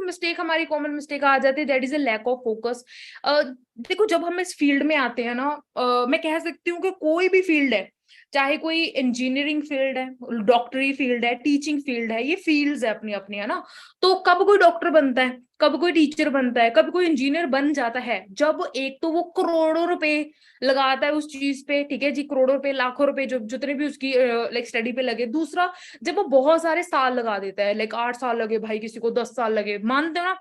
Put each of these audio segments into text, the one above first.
Mistake, हमारी common mistake आ जाती है, that is a lack of focus. देखो जब हम इस फील्ड में आते हैं ना, मैं कह सकती हूँ कि कोई भी फील्ड है, चाहे कोई इंजीनियरिंग फील्ड है, डॉक्टरी फील्ड है, टीचिंग फील्ड है, ये फील्ड्स है अपनी अपनी, है ना। तो कब कोई डॉक्टर बनता है, कब कोई टीचर बनता है, कब कोई इंजीनियर बन जाता है, जब एक तो वो करोड़ों रुपए लगाता है उस चीज पे, ठीक है जी, करोड़ों रुपए, लाखों रुपए, जो जितने भी उसकी लाइक स्टडी पे लगे। दूसरा, जब वो बहुत सारे साल लगा देता है, लाइक 8 साल लगे भाई, किसी को 10 साल लगे, मानते हो ना।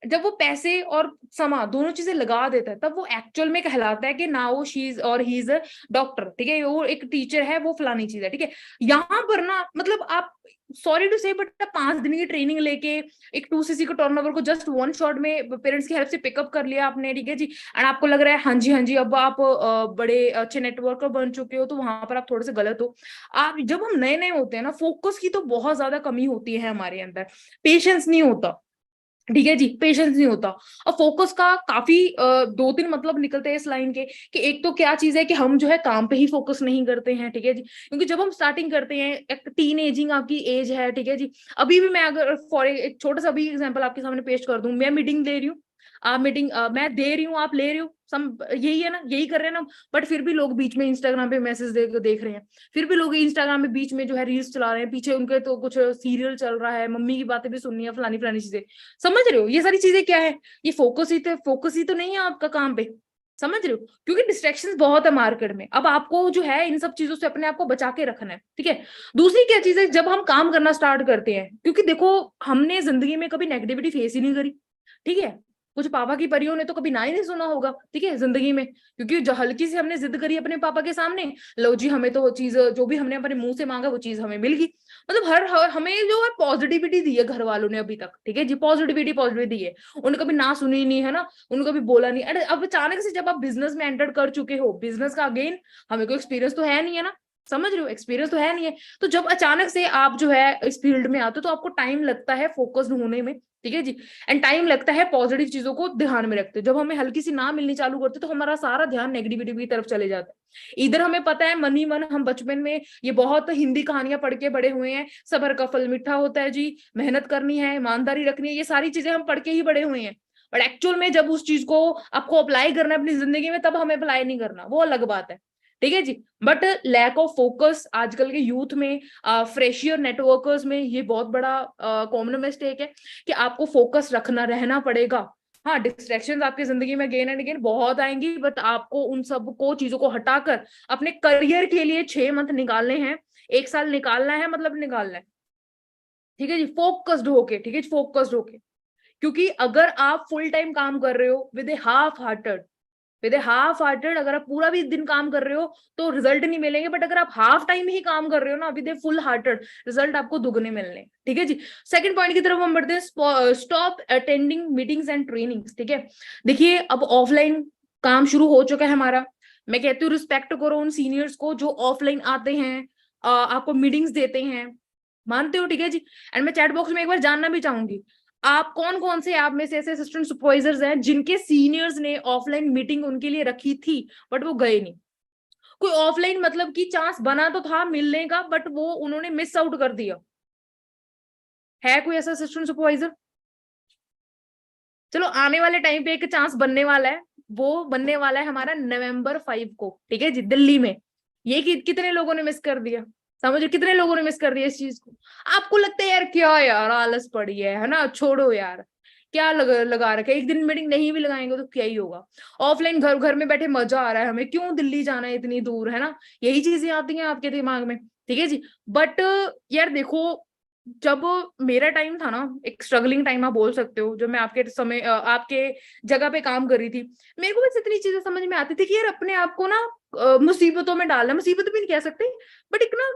जब वो पैसे और समा दोनों चीजें लगा देता है, तब वो एक्चुअल में कहलाता है कि ना वो शी इज और ही इज अ डॉक्टर, ठीक है, वो एक टीचर है, वो फलानी चीज है, ठीक है। यहाँ पर ना मतलब आप, सॉरी टू से, बट 5 दिन की ट्रेनिंग लेके एक 2cc का टर्नओवर को जस्ट वन शॉट में पेरेंट्स की हेल्प से पिकअप कर लिया आपने, ठीक है जी, एंड आपको लग रहा है हाँ जी हाँ जी अब आप बड़े अच्छे नेटवर्कर बन चुके हो, तो वहां पर आप थोड़े से गलत हो। आप जब हम नए नए होते हैं ना, फोकस की तो बहुत ज्यादा कमी होती है हमारे अंदर, पेशेंस नहीं होता, ठीक है जी, पेशेंस नहीं होता। और फोकस का काफी 2-3 मतलब निकलते हैं इस लाइन के, कि एक तो क्या चीज है कि हम जो है काम पे ही फोकस नहीं करते हैं, ठीक है जी, क्योंकि जब हम स्टार्टिंग करते हैं, एक टीन एजिंग आपकी एज है, ठीक है जी। अभी भी मैं अगर फॉर एक छोटा सा भी एग्जांपल आपके सामने पेश कर दूं, मैं मीटिंग ले रही हूँ, आप मीटिंग मैं दे रही हूँ, आप ले रही हो, सम यही है ना, यही कर रहे हैं ना। बट फिर भी लोग बीच में इंस्टाग्राम पे मैसेज देख रहे हैं, फिर भी लोग इंस्टाग्राम में बीच में जो है रील्स चला रहे हैं, पीछे उनके तो कुछ सीरियल चल रहा है, मम्मी की बातें भी सुननी है, फलानी फलानी चीजें। समझ रहे हो ये सारी चीजें क्या है? ये फोकस ही तो नहीं है आपका काम पे, समझ रहे हो? क्योंकि डिस्ट्रैक्शंस बहुत है मार्केट में, अब आपको जो है इन सब चीजों से अपने आप को बचा के रखना है, ठीक है। दूसरी क्या चीज है, जब हम काम करना स्टार्ट करते हैं, क्योंकि देखो हमने जिंदगी में कभी नेगेटिविटी फेस ही नहीं करी, ठीक है। कुछ पापा की परियों ने तो कभी ना ही नहीं सुना होगा, ठीक है, जिंदगी में, क्योंकि जो हल्की सी हमने जिद करी अपने पापा के सामने, लो जी हमें तो वो चीज जो भी हमने अपने मुंह से मांगा वो चीज हमें मिल गई। मतलब हर हमें जो है पॉजिटिविटी दी है घर वालों ने अभी तक, ठीक है जी, पॉजिटिविटी दी है। उन्होंने कभी ना सुनी नहीं है ना, उन्होंने कभी बोला नहीं। अरे अब अचानक से जब आप बिजनेस में एंटर कर चुके हो, बिजनेस का अगेन हमें कोई एक्सपीरियंस तो है नहीं है ना, समझ रहे हो, एक्सपीरियंस तो है नहीं है। तो जब अचानक से आप जो है इस फील्ड में आते हो, तो आपको टाइम लगता है फोकस्ड होने में, ठीक है जी, एंड टाइम लगता है पॉजिटिव चीजों को ध्यान में रखते। जब हमें हल्की सी ना मिलनी चालू करते, तो हमारा सारा ध्यान नेगेटिविटी की तरफ चले जाता है। इधर हमें पता है मन ही मन, हम बचपन में ये बहुत हिंदी कहानियां पढ़ के बड़े हुए हैं, सबर का फल मीठा होता है जी, मेहनत करनी है, ईमानदारी रखनी है, ये सारी चीजें हम पढ़ के ही बड़े हुए हैं। बट एक्चुअल में जब उस चीज को आपको अप्लाई करना है अपनी जिंदगी में, तब हमें अप्लाई नहीं करना, वो अलग बात है, ठीक है जी। बट लैक ऑफ फोकस आजकल के यूथ में, फ्रेशियर नेटवर्कर्स में, ये बहुत बड़ा कॉमन मिस्टेक है, कि आपको फोकस रखना रहना पड़ेगा। हाँ, डिस्ट्रैक्शंस आपकी जिंदगी में गेन एंड अगेन बहुत आएंगी, बट आपको उन सब को चीजों को हटाकर अपने करियर के लिए 6 मंथ निकालने हैं, 1 साल निकालना है, मतलब निकालना है, ठीक है जी, फोकस्ड होके, ठीक है, फोकस्ड होके। क्योंकि अगर आप फुल टाइम काम कर रहे हो विद ए हाफ हार्टेड, अगर आप पूरा भी दिन काम कर रहे हो तो रिजल्ट नहीं मिलेंगे, बट अगर आप हाफ टाइम ही काम कर रहे हो ना with a full hearted, result आपको दुगने मिलने, ठीक है जी। सेकंड पॉइंट की तरफ हम बढ़ते हैं, stop attending meetings and trainings, ठीक है। देखिए अब ऑफलाइन काम शुरू हो चुका है हमारा, मैं कहती हूँ रिस्पेक्ट करो उन सीनियर्स को जो ऑफलाइन आते हैं, आपको मीटिंग्स देते हैं, मानते हो, ठीक है जी। एंड मैं चैट बॉक्स में एक बार जानना भी चाहूंगी, आप कौन कौन से आप में से ऐसे असिस्टेंट सुपरवाइजर्स हैं जिनके सीनियर्स ने ऑफलाइन मीटिंग उनके लिए रखी थी, बट वो गए नहीं? कोई ऑफलाइन मतलब कि चांस बना तो था मिलने का, बट वो उन्होंने मिस आउट कर दिया, है कोई ऐसा असिस्टेंट सुपरवाइजर? चलो आने वाले टाइम पे एक चांस बनने वाला है, वो बनने वाला है हमारा November 5 को, ठीक है जी, दिल्ली में। ये कितने लोगों ने मिस कर दिया? समझो कितने लोगों ने मिस कर दिया इस चीज को। आपको लगता है यार क्या यार आलस पड़ी है ना, छोड़ो यार, क्या लगा रखा है, एक दिन मीटिंग नहीं भी लगाएंगे तो क्या ही होगा, ऑफलाइन घर घर में बैठे मजा आ रहा है, हमें क्यों दिल्ली जाना है इतनी दूर, है ना, यही चीजें आती हैं आपके दिमाग में, ठीक है जी। बट यार देखो, जब मेरा टाइम था ना, एक स्ट्रगलिंग टाइम आप बोल सकते हो, जब मैं आपके समय आपके जगह पे काम कर रही थी, मेरे को बस इतनी चीजें समझ में आती थी कि यार अपने आप को ना मुसीबतों में डालना, मुसीबत भी नहीं कह सकते, बट एक ना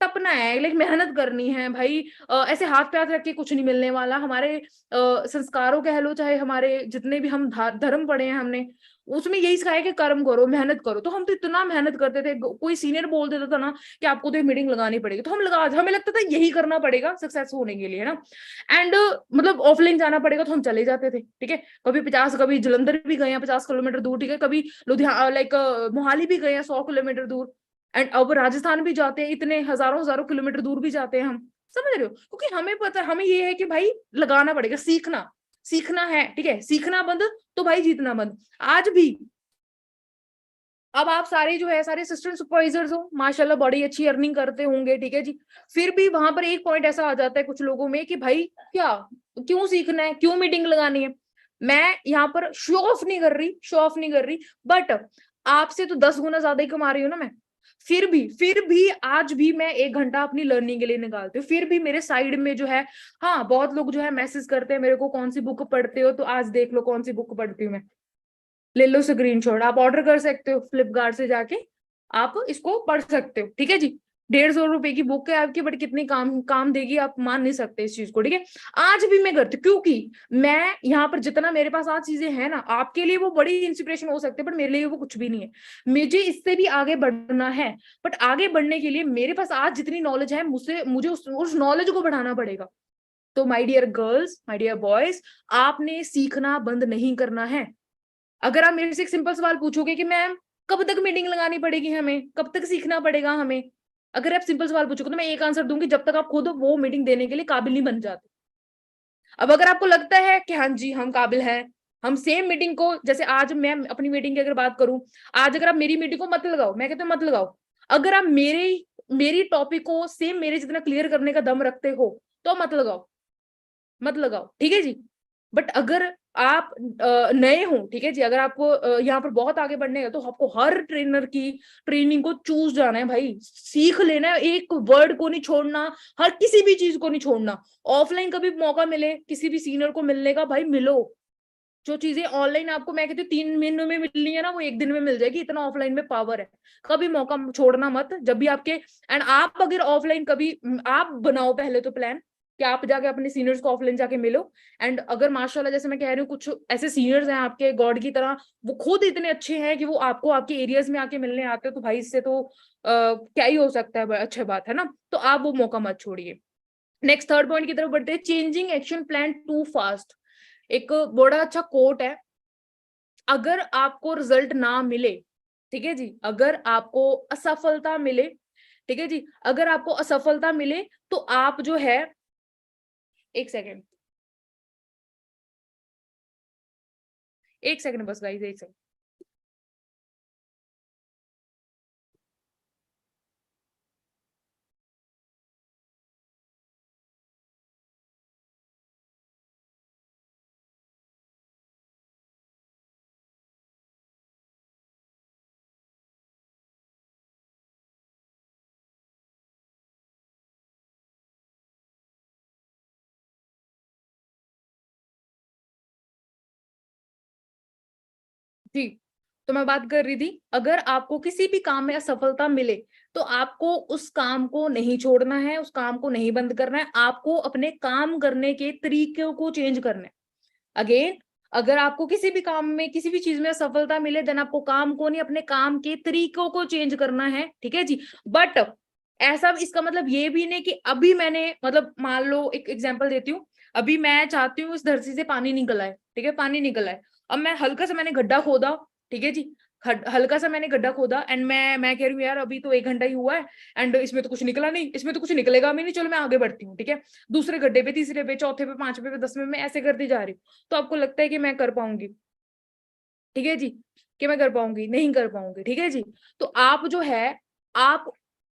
टपना है, लाइक मेहनत करनी है भाई, ऐसे हाथ पे हाथ रख के कुछ नहीं मिलने वाला। हमारे संस्कारों कह लो, चाहे हमारे जितने भी हम धर्म पढ़े हैं हमने, उसमें यही सिखाया कि कर्म करो, मेहनत करो। तो हम तो इतना मेहनत करते थे, कोई सीनियर बोल देता था ना कि आपको तो एक मीटिंग लगानी पड़ेगी, तो हमें लगता था यही करना पड़ेगा सक्सेस होने के लिए, है ना। एंड मतलब ऑफलाइन जाना पड़ेगा तो हम चले जाते थे, ठीक है, कभी जलंधर भी गए हैं 50 किलोमीटर दूर, ठीक है, कभी लुधियाना लाइक मोहाली भी गए हैं 100 किलोमीटर दूर, एंड अब राजस्थान भी जाते हैं, इतने हजारों हजारों किलोमीटर दूर भी जाते हैं हम, समझ रहे हो, क्योंकि हमें पता, हमें ये है कि भाई लगाना पड़ेगा, सीखना, सीखना है, ठीक है, सीखना बंद तो भाई जीतना बंद। आज भी अब आप सारे जो है सारे असिस्टेंट सुपरवाइजर्स हो, माशाल्लाह बड़ी अच्छी अर्निंग करते होंगे, ठीक है जी, फिर भी वहां पर एक पॉइंट ऐसा आ जाता है कुछ लोगों में कि भाई क्या, क्यों सीखना है, क्यों मीटिंग लगानी है। मैं यहाँ पर शो ऑफ नहीं कर रही, शो ऑफ नहीं कर रही, बट आपसे तो 10 गुना ज्यादा ही कमा रही हूँ ना मैं। फिर भी आज भी मैं 1 घंटा अपनी लर्निंग के लिए निकालती हूँ, फिर भी मेरे साइड में जो है, हाँ बहुत लोग जो है मैसेज करते हैं मेरे को, कौन सी बुक पढ़ते हो, तो आज देख लो कौन सी बुक पढ़ती हूँ मैं, ले लो स्क्रीनशॉट, आप ऑर्डर कर सकते हो फ्लिपकार्ट से जाके, आप इसको पढ़ सकते हो, ठीक है जी। 150 रुपए की बुक है आपकी, बट कितनी काम काम देगी आप मान नहीं सकते इस चीज को, ठीक है। आज भी मैं करती हूँ, क्योंकि मैं यहाँ पर जितना मेरे पास आज चीजें हैं ना, आपके लिए वो बड़ी इंस्पिरेशन हो सकती है, बट मेरे लिए वो कुछ भी नहीं है। मुझे इससे भी आगे बढ़ना है, बट आगे बढ़ने के लिए मेरे पास आज जितनी नॉलेज है, मुझे उस नॉलेज को बढ़ाना पड़ेगा। तो my dear girls, my dear boys, आपने सीखना बंद नहीं करना है। अगर आप मेरे से एक सिंपल सवाल पूछोगे कि मैम कब तक मीटिंग लगानी पड़ेगी, हमें कब तक सीखना पड़ेगा हमें, अगर आप सिंपल सवाल पूछोगे तो मैं एक आंसर दूंगी, जब तक आप खुद वो मीटिंग देने के लिए काबिल नहीं बन जाते। अब अगर आपको लगता है कि हाँ जी हम काबिल हैं, हम सेम मीटिंग को, जैसे आज मैं अपनी मीटिंग की अगर बात करूं, आज अगर आप मेरी मीटिंग को मत लगाओ, मैं कहती हूँ मत लगाओ, अगर आप मेरी टॉपिक को सेम मेरे जितना क्लियर करने का दम रखते हो तो मत लगाओ, मत लगाओ, ठीक है जी। बट अगर आप नए हो, ठीक है जी, अगर आपको यहाँ पर बहुत आगे बढ़ने है, तो आपको हर ट्रेनर की ट्रेनिंग को चूज जाना है भाई, सीख लेना है, एक वर्ड को नहीं छोड़ना, हर किसी भी चीज को नहीं छोड़ना। ऑफलाइन कभी मौका मिले किसी भी सीनियर को मिलने का, भाई मिलो। जो चीजें ऑनलाइन आपको मैं कहती हूँ 3 महीनों में मिलनी है ना, वो एक दिन में मिल जाएगी, इतना ऑफलाइन में पावर है। कभी मौका छोड़ना मत, जब भी आपके, एंड आप अगर ऑफलाइन कभी, आप बनाओ पहले तो प्लान कि आप जाके अपने सीनियर्स को ऑफलाइन जाके मिलो। एंड अगर माशाल्लाह जैसे मैं कह रही हूँ कुछ ऐसे सीनियर्स हैं आपके गॉड की तरह, वो खुद इतने अच्छे हैं कि वो आपको आपके एरियाज में आके मिलने आते हो, तो भाई इससे तो क्या ही हो सकता है, अच्छी बात है ना। तो आप वो मौका मत छोड़िए। नेक्स्ट थर्ड पॉइंट की तरफ बढ़ते हैं, changing action plan to fast. एक बड़ा अच्छा कोट है, अगर आपको रिजल्ट ना मिले, ठीक है जी, अगर आपको असफलता मिले, ठीक है जी, अगर आपको असफलता मिले तो आप जो है, एक सेकेंड, एक सेकेंड बस गाइस, एक सेकेंड। जी, तो मैं बात कर रही थी, अगर आपको किसी भी काम में असफलता मिले तो आपको उस काम को नहीं छोड़ना है, उस काम को नहीं बंद करना है, आपको अपने काम करने के तरीकों को चेंज करना है। अगेन, अगर आपको किसी भी काम में किसी भी चीज में असफलता मिले, देन आपको काम को नहीं, अपने काम के तरीकों को चेंज करना है, ठीक है जी। बट ऐसा इसका मतलब ये भी नहीं कि अभी मैंने, मतलब मान लो एक एग्जांपल देती हूँ, अभी मैं चाहती हूँ इस धरती से पानी निकल आए, ठीक है, पानी निकल आए, अब मैं हल्का सा मैंने गड्ढा खोदा, ठीक है जी, हल्का सा मैंने गड्ढा खोदा, एंड मैं कह रही हूँ यार अभी तो 1 घंटा ही हुआ है, एंड इसमें तो कुछ निकला नहीं, इसमें तो कुछ निकलेगा भी नहीं, चलो मैं आगे बढ़ती हूँ, ठीक है, दूसरे गड्ढे पे, तीसरे पे, चौथे पे, पांचवे पे, 10वें में, ऐसे करती जा रही हूँ। तो आपको लगता है कि मैं कर पाऊंगी, ठीक है जी, कि मैं कर पाऊंगी, नहीं कर पाऊंगी, ठीक है जी। तो आप जो है, आप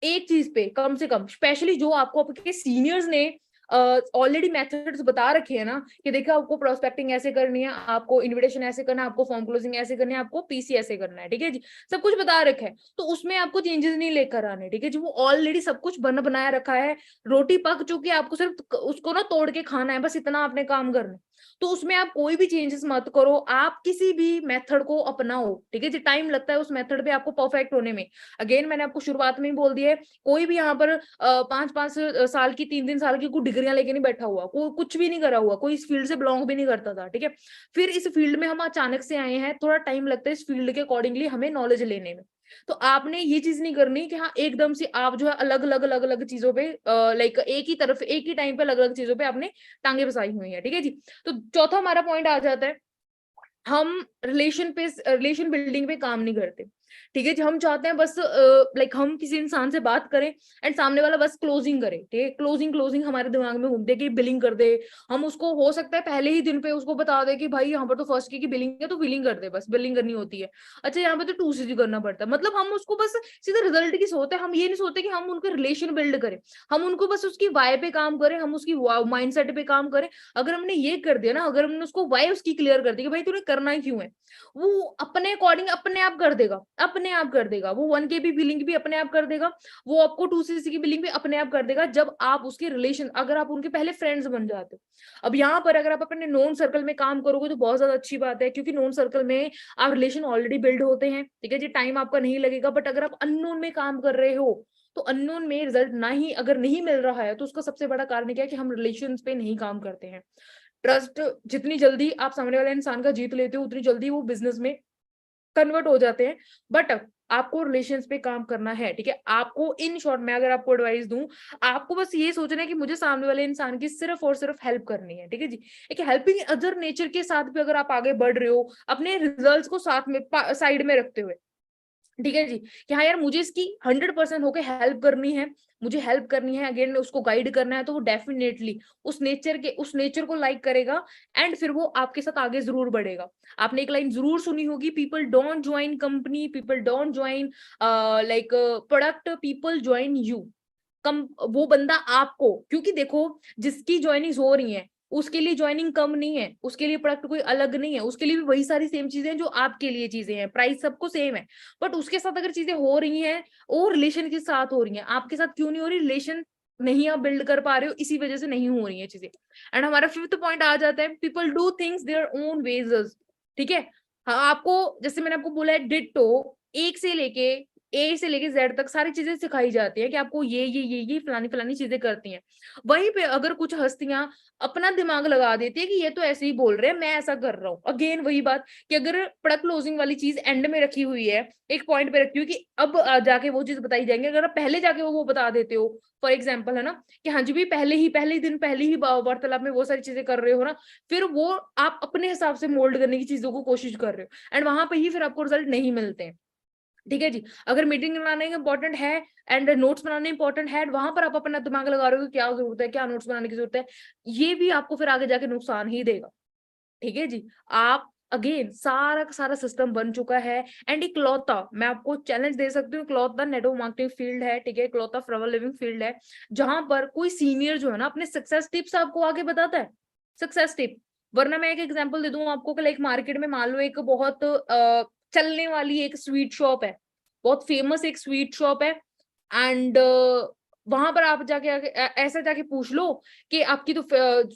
एक चीज पे कम से कम, स्पेशली जो आपको आपके सीनियर्स ने ऑलरेडी मेथड्स बता रखे हैं ना, कि देखा आपको प्रोस्पेक्टिंग ऐसे करनी है, आपको इनविटेशन ऐसे करना है, आपको फॉर्म क्लोजिंग ऐसे करनी है, आपको पीसी ऐसे करना है, ठीक है जी, सब कुछ बता रखा है, तो उसमें आपको चेंजेस नहीं लेकर आने, ठीक है जी, वो ऑलरेडी सब कुछ बनाया रखा है, रोटी पक चुकी है, आपको सिर्फ उसको ना तोड़ के खाना है, बस इतना आपने काम करना है। तो उसमें आप कोई भी चेंजेस मत करो, आप किसी भी मेथड को अपनाओ, ठीक है जी, टाइम लगता है उस मेथड पे आपको परफेक्ट होने में। अगेन मैंने आपको शुरुआत में ही बोल दिया है, कोई भी यहाँ पर 5-5 साल की, 3-3 साल की कोई डिग्रियां लेके नहीं बैठा हुआ, कोई कुछ भी नहीं करा हुआ, कोई इस फील्ड से बिलोंग भी नहीं करता था, ठीक है। फिर इस फील्ड में हम अचानक से आए हैं, थोड़ा टाइम लगता है इस फील्ड के अकॉर्डिंगली हमें नॉलेज लेने में। तो आपने ये चीज नहीं करनी कि हाँ एकदम से आप जो है अलग अलग चीजों पे, लाइक एक ही तरफ एक ही टाइम पे अलग अलग चीजों पे आपने टांगे फंसाई हुई है, ठीक है जी। तो चौथा हमारा पॉइंट आ जाता है, हम रिलेशन बिल्डिंग पे काम नहीं करते। ठीक है जी। हम चाहते हैं बस लाइक हम किसी इंसान से बात करें एंड सामने वाला बस क्लोजिंग करे, ठीक है, क्लोजिंग क्लोजिंग हमारे दिमाग में घूमते कि बिलिंग कर दे। हम उसको हो सकता है पहले ही दिन पे उसको बता दे कि भाई यहाँ पर तो फर्स्ट की बिलिंग है तो बिलिंग कर दे, बस बिलिंग करनी होती है। अच्छा यहाँ पे तो 2CG करना पड़ता है, मतलब हम उसको बस सीधा रिजल्ट की सोचते हैं, हम ये नहीं सोचते कि हम उनके रिलेशन बिल्ड करें, हम उनको बस उसकी वाई पे काम करें, हम उसकी माइंडसेट पे काम करें। अगर हमने ये कर दिया ना, अगर हमने उसको वाई उसकी क्लियर कर दी कि भाई तूने करना ही क्यों है, वो अपने अकॉर्डिंग अपने आप कर देगा, अपने आप कर देगा। वो 1 KB बिलिंग भी अपने आप कर देगा, वो आपको 2CC की बिलिंग भी अपने आप कर देगा, जब आप उसके रिलेशन, अगर आप उनके पहले फ्रेंड्स बन जाते हो। अब यहाँ पर अगर आप अपने नोन सर्कल में काम करोगे तो बहुत ज्यादा अच्छी बात है, क्योंकि नोन सर्कल में आप रिलेशन ऑलरेडी बिल्ड होते हैं, ठीक है जी, टाइम आपका नहीं लगेगा। बट अगर आप अननोन में काम कर रहे हो तो अननोन में रिजल्ट ना ही अगर नहीं मिल रहा है तो उसका सबसे बड़ा कारण क्या है कि हम रिलेशंस पे नहीं काम करते हैं। ट्रस्ट जितनी जल्दी आप सामने वाले इंसान का जीत लेते हो उतनी जल्दी वो बिजनेस में कन्वर्ट हो जाते हैं। बट आपको रिलेशंस पे काम करना है, ठीक है। आपको इन शॉर्ट में अगर आपको एडवाइस दूं, आपको बस ये सोचना है कि मुझे सामने वाले इंसान की सिर्फ और सिर्फ हेल्प करनी है, ठीक है जी। एक हेल्पिंग अदर नेचर के साथ भी अगर आप आगे बढ़ रहे हो अपने रिजल्ट्स को साथ में साइड में रखते हुए, ठीक है जी, कि हाँ यार मुझे इसकी 100% होके हेल्प करनी है, मुझे हेल्प करनी है, अगेन उसको गाइड करना है, तो वो डेफिनेटली उस नेचर को लाइक करेगा एंड फिर वो आपके साथ आगे जरूर बढ़ेगा। आपने एक लाइन जरूर सुनी होगी, people don't join company, people don't join like product, people join you. कम वो बंदा आपको, क्योंकि देखो जिसकी ज्वाइनिंग हो रही है उसके लिए ज्वाइनिंग कम नहीं है, उसके लिए प्रोडक्ट कोई अलग नहीं है, उसके लिए भी वही सारी सेम चीजें हैं जो आपके लिए चीजें हैं, प्राइस सबको सेम है। बट उसके साथ अगर चीजें हो रही हैं, वो रिलेशन के साथ हो रही हैं, आपके साथ क्यों नहीं हो रही, रिलेशन नहीं आप बिल्ड कर पा रहे हो, इसी वजह से नहीं हो रही है चीजें। एंड हमारा फिफ्थ पॉइंट आ जाता है, people do things their own ways, ठीक है। हाँ, आपको जैसे मैंने आपको बोला है डिट्टो, एक से लेके ए से लेके जेड तक सारी चीजें सिखाई जाती है कि आपको ये फलानी फलानी चीजें करती हैं। वहीं पे अगर कुछ हस्तियां अपना दिमाग लगा देती है कि ये तो ऐसे ही बोल रहे हैं, मैं ऐसा कर रहा हूँ, अगेन वही बात कि अगर प्रोडक्ट क्लोजिंग वाली चीज एंड में रखी हुई है, एक पॉइंट पे रखी हुई कि अब जाके वो चीज बताई जाएंगे, अगर आप पहले जाके वो बता देते हो, फॉर एग्जाम्पल है ना, कि हाँ जी भी पहले ही दिन पहले ही वार्तालाप में वो सारी चीजें कर रहे हो ना, फिर वो आप अपने हिसाब से मोल्ड करने की चीजों को कोशिश कर रहे हो एंड वहां पे ही फिर आपको रिजल्ट नहीं मिलते हैं, ठीक है जी। अगर मीटिंग बनाने इंपॉर्टेंट है एंड नोट्स बनाने इंपॉर्टेंट है, वहां पर आप अपना दिमाग लगा रहे हो कि क्या जरूरत है, क्या नोट्स बनाने की जरूरत है, ये भी आपको फिर आगे जाके नुकसान ही देगा, ठीक है जी। आप अगेन सारा का सारा सिस्टम बन चुका है एंड इकलौता मैं आपको चैलेंज दे सकती हूँ, इकलौता नेटवर्क मार्केटिंग फील्ड है, ठीक है, इकलौता फॉरएवर लिविंग फील्ड है जहां पर कोई सीनियर जो है ना अपने सक्सेस टिप्स आपको आगे बताता है, सक्सेस टिप। वरना मैं एक एग्जांपल दे दूं आपको कि लाइक मार्केट में मान लो एक बहुत चलने वाली एक स्वीट शॉप है, बहुत फेमस एक स्वीट शॉप है एंड वहां पर आप जाके ऐसा जाके पूछ लो कि आपकी तो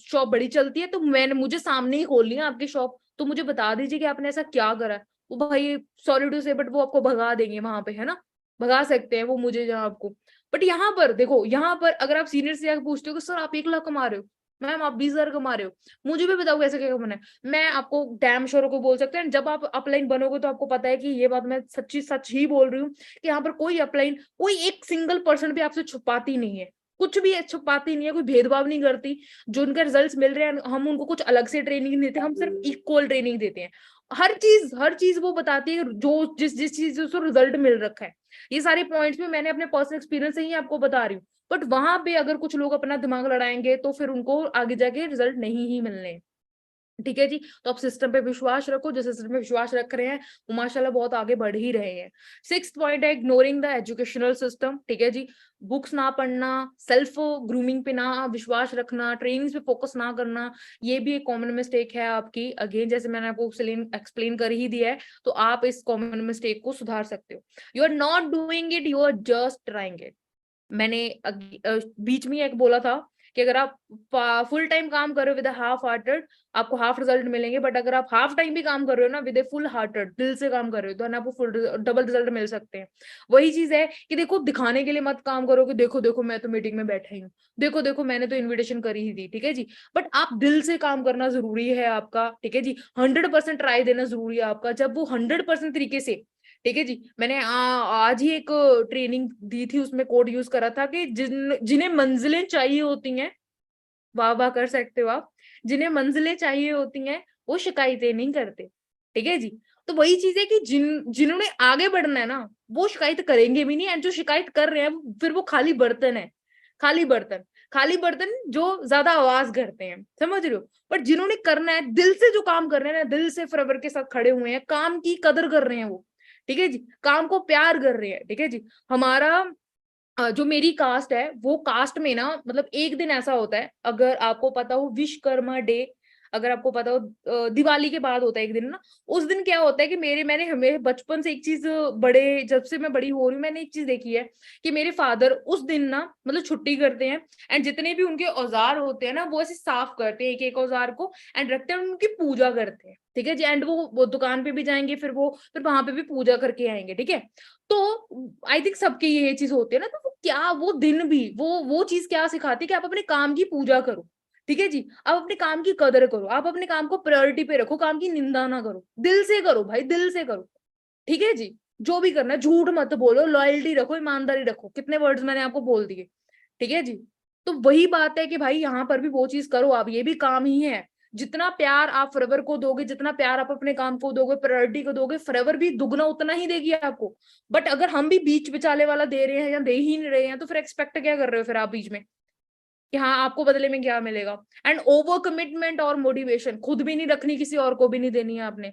शॉप बड़ी चलती है, तो मैंने मुझे सामने ही खोलनी है आपकी शॉप, तो मुझे बता दीजिए कि आपने ऐसा क्या करा है। वो भाई सॉरी टू से बट वो आपको भगा देंगे वहां पे, है ना, भगा सकते हैं वो मुझे जहाँ आपको। बट यहाँ पर देखो, यहाँ पर अगर आप सीनियर से जाकर पूछते हो कि सर आप 1 लाख कमा रहे हो, मैम आप 20 हजार कमा रहे हो, मुझे भी बताओ कैसे क्या कमाना है, मैं आपको डैम श्योर को बोल सकते हैं। जब आप अपलाइन बनोगे तो आपको पता है कि ये बात मैं सच्ची सच ही बोल रही हूँ कि यहाँ पर कोई अपलाइन कोई एक सिंगल परसेंट भी आपसे छुपाती नहीं है, कुछ भी छुपाती नहीं है, कोई भेदभाव नहीं करती। जो उनके रिजल्ट्स मिल रहे हैं हम उनको कुछ अलग से ट्रेनिंग नहीं देते, हम सिर्फ इक्वल ट्रेनिंग देते हैं। हर चीज वो बताती है जो जिस जिस चीज से उसको रिजल्ट मिल रखा है। ये सारे पॉइंट्स में मैंने अपने पर्सनल एक्सपीरियंस से ही आपको बता रही हूँ। बट वहां पे अगर कुछ लोग अपना दिमाग लड़ाएंगे तो फिर उनको आगे जाके रिजल्ट नहीं ही मिलने, ठीक है जी। तो आप सिस्टम पे विश्वास रखो, जो सिस्टम पे विश्वास रख रहे हैं वो माशाल्लाह बहुत आगे बढ़ ही रहे हैं। सिक्स्थ पॉइंट है इग्नोरिंग द एजुकेशनल सिस्टम, ठीक है जी। बुक्स ना पढ़ना, सेल्फ ग्रूमिंग पे ना विश्वास रखना, ट्रेनिंग्स पे फोकस ना करना, ये भी एक कॉमन मिस्टेक है आपकी। अगेन जैसे मैंने आपको एक्सप्लेन कर ही दिया है, तो आप इस कॉमन मिस्टेक को सुधार सकते हो। You are not doing it, you are just trying it. मैंने बीच में एक बोला था कि अगर आप फुल टाइम काम कर रहे हो विद हाफ हार्टेड, आपको हाफ रिजल्ट मिलेंगे, बट अगर आप हाफ टाइम भी काम कर रहे हो ना विद ए फुल हार्टेड, दिल से काम कर रहे हो, तो है ना आपको फुल डबल रिजल्ट मिल सकते हैं। वही चीज है कि देखो दिखाने के लिए मत काम करो कि देखो देखो मैं तो मीटिंग में बैठा ही हूँ, देखो देखो मैंने तो इन्विटेशन करी ही थी, ठीक है जी। बट आप दिल से काम करना जरूरी है आपका, ठीक है जी। 100% ट्राई देना जरूरी है आपका। जब वो 100% तरीके से, ठीक है जी, मैंने आज ही एक ट्रेनिंग दी थी, उसमें कोड यूज करा था कि जिन्हें मंजिलें चाहिए होती हैं, वाह वाह कर सकते हो आप, जिन्हें मंजिलें चाहिए होती हैं वो शिकायतें नहीं करते, ठीक है जी। तो वही चीज है कि जिन्होंने आगे बढ़ना है ना, वो शिकायत करेंगे भी नहीं, एंड जो शिकायत कर रहे हैं फिर वो खाली बर्तन है, खाली बर्तन, खाली बर्तन जो ज्यादा आवाज करते हैं, समझ रहे हो। पर जिन्होंने करना है, दिल से जो काम कर रहे हैं ना, दिल से फोrever के साथ खड़े हुए हैं, काम की कदर कर रहे हैं वो, ठीक है जी, काम को प्यार कर रहे हैं, ठीक है जी। हमारा जो मेरी कास्ट है, वो कास्ट में ना मतलब एक दिन ऐसा होता है, अगर आपको पता हो विश्वकर्मा डे, अगर आपको पता हो दिवाली के बाद होता है एक दिन ना, उस दिन क्या होता है कि मैंने हमें बचपन से एक चीज, बड़े जब से मैं बड़ी हो रही हूँ मैंने एक चीज देखी है कि मेरे फादर उस दिन ना मतलब छुट्टी करते हैं, एंड जितने भी उनके औजार होते हैं ना वो ऐसे साफ करते हैं एक एक औजार को, एंड रखते हैं, उनकी पूजा करते हैं, ठीक है जी। एंड वो दुकान पे भी जाएंगे, फिर वहां पे भी पूजा करके आएंगे, ठीक है। तो आई थिंक सबके ये चीज होती है ना, तो वो क्या, वो दिन भी वो चीज क्या सिखाती है कि आप अपने काम की पूजा करो, ठीक है जी। आप अपने काम की कदर करो, आप अपने काम को प्रायोरिटी पे रखो, काम की निंदा ना करो, दिल से करो भाई, दिल से करो, ठीक है जी। जो भी करना है, झूठ मत बोलो, लॉयल्टी रखो, ईमानदारी रखो, कितने वर्ड्स मैंने आपको बोल दिए, ठीक है जी। तो वही बात है कि भाई यहाँ पर भी वो चीज करो आप, ये भी काम ही है। जितना प्यार आप फोrever को दोगे, जितना प्यार आप अपने काम को दोगे, प्रायोरिटी को दोगे, फोrever भी दुगना उतना ही देगी आपको। बट अगर हम भी बीच बिचाले वाला दे रहे हैं या दे ही नहीं रहे हैं, तो फिर एक्सपेक्ट क्या कर रहे हो फिर आप बीच में, कि हाँ आपको बदले में क्या मिलेगा। एंड ओवर कमिटमेंट और मोटिवेशन खुद भी नहीं रखनी, किसी और को भी नहीं देनी है आपने,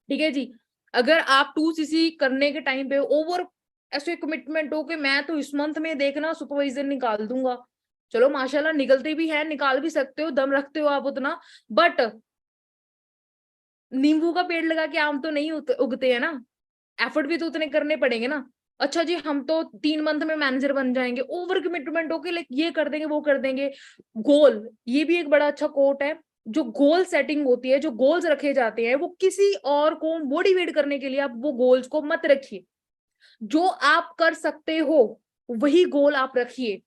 ठीक है जी। अगर आप 2cc करने के टाइम पे ओवर ऐसे कमिटमेंट हो कि मैं तो इस मंथ में देखना सुपरवाइजर निकाल दूंगा, चलो माशाल्लाह निकलते भी है, निकाल भी सकते हो, दम रखते हो आप उतना, बट नींबू का पेड़ लगा के आम तो नहीं उगते हैं ना, एफर्ट भी तो उतने करने पड़ेंगे ना। अच्छा जी हम तो 3 मंथ में मैनेजर बन जाएंगे, ओवर कमिटमेंट होके लाइक ये कर देंगे वो कर देंगे। गोल, ये भी एक बड़ा अच्छा कोट है, जो गोल सेटिंग होती है, जो गोल्स रखे जाते हैं, वो किसी और को मोटिवेट करने के लिए आप वो गोल्स को मत रखिए। जो आप कर सकते हो वही गोल आप रखिए,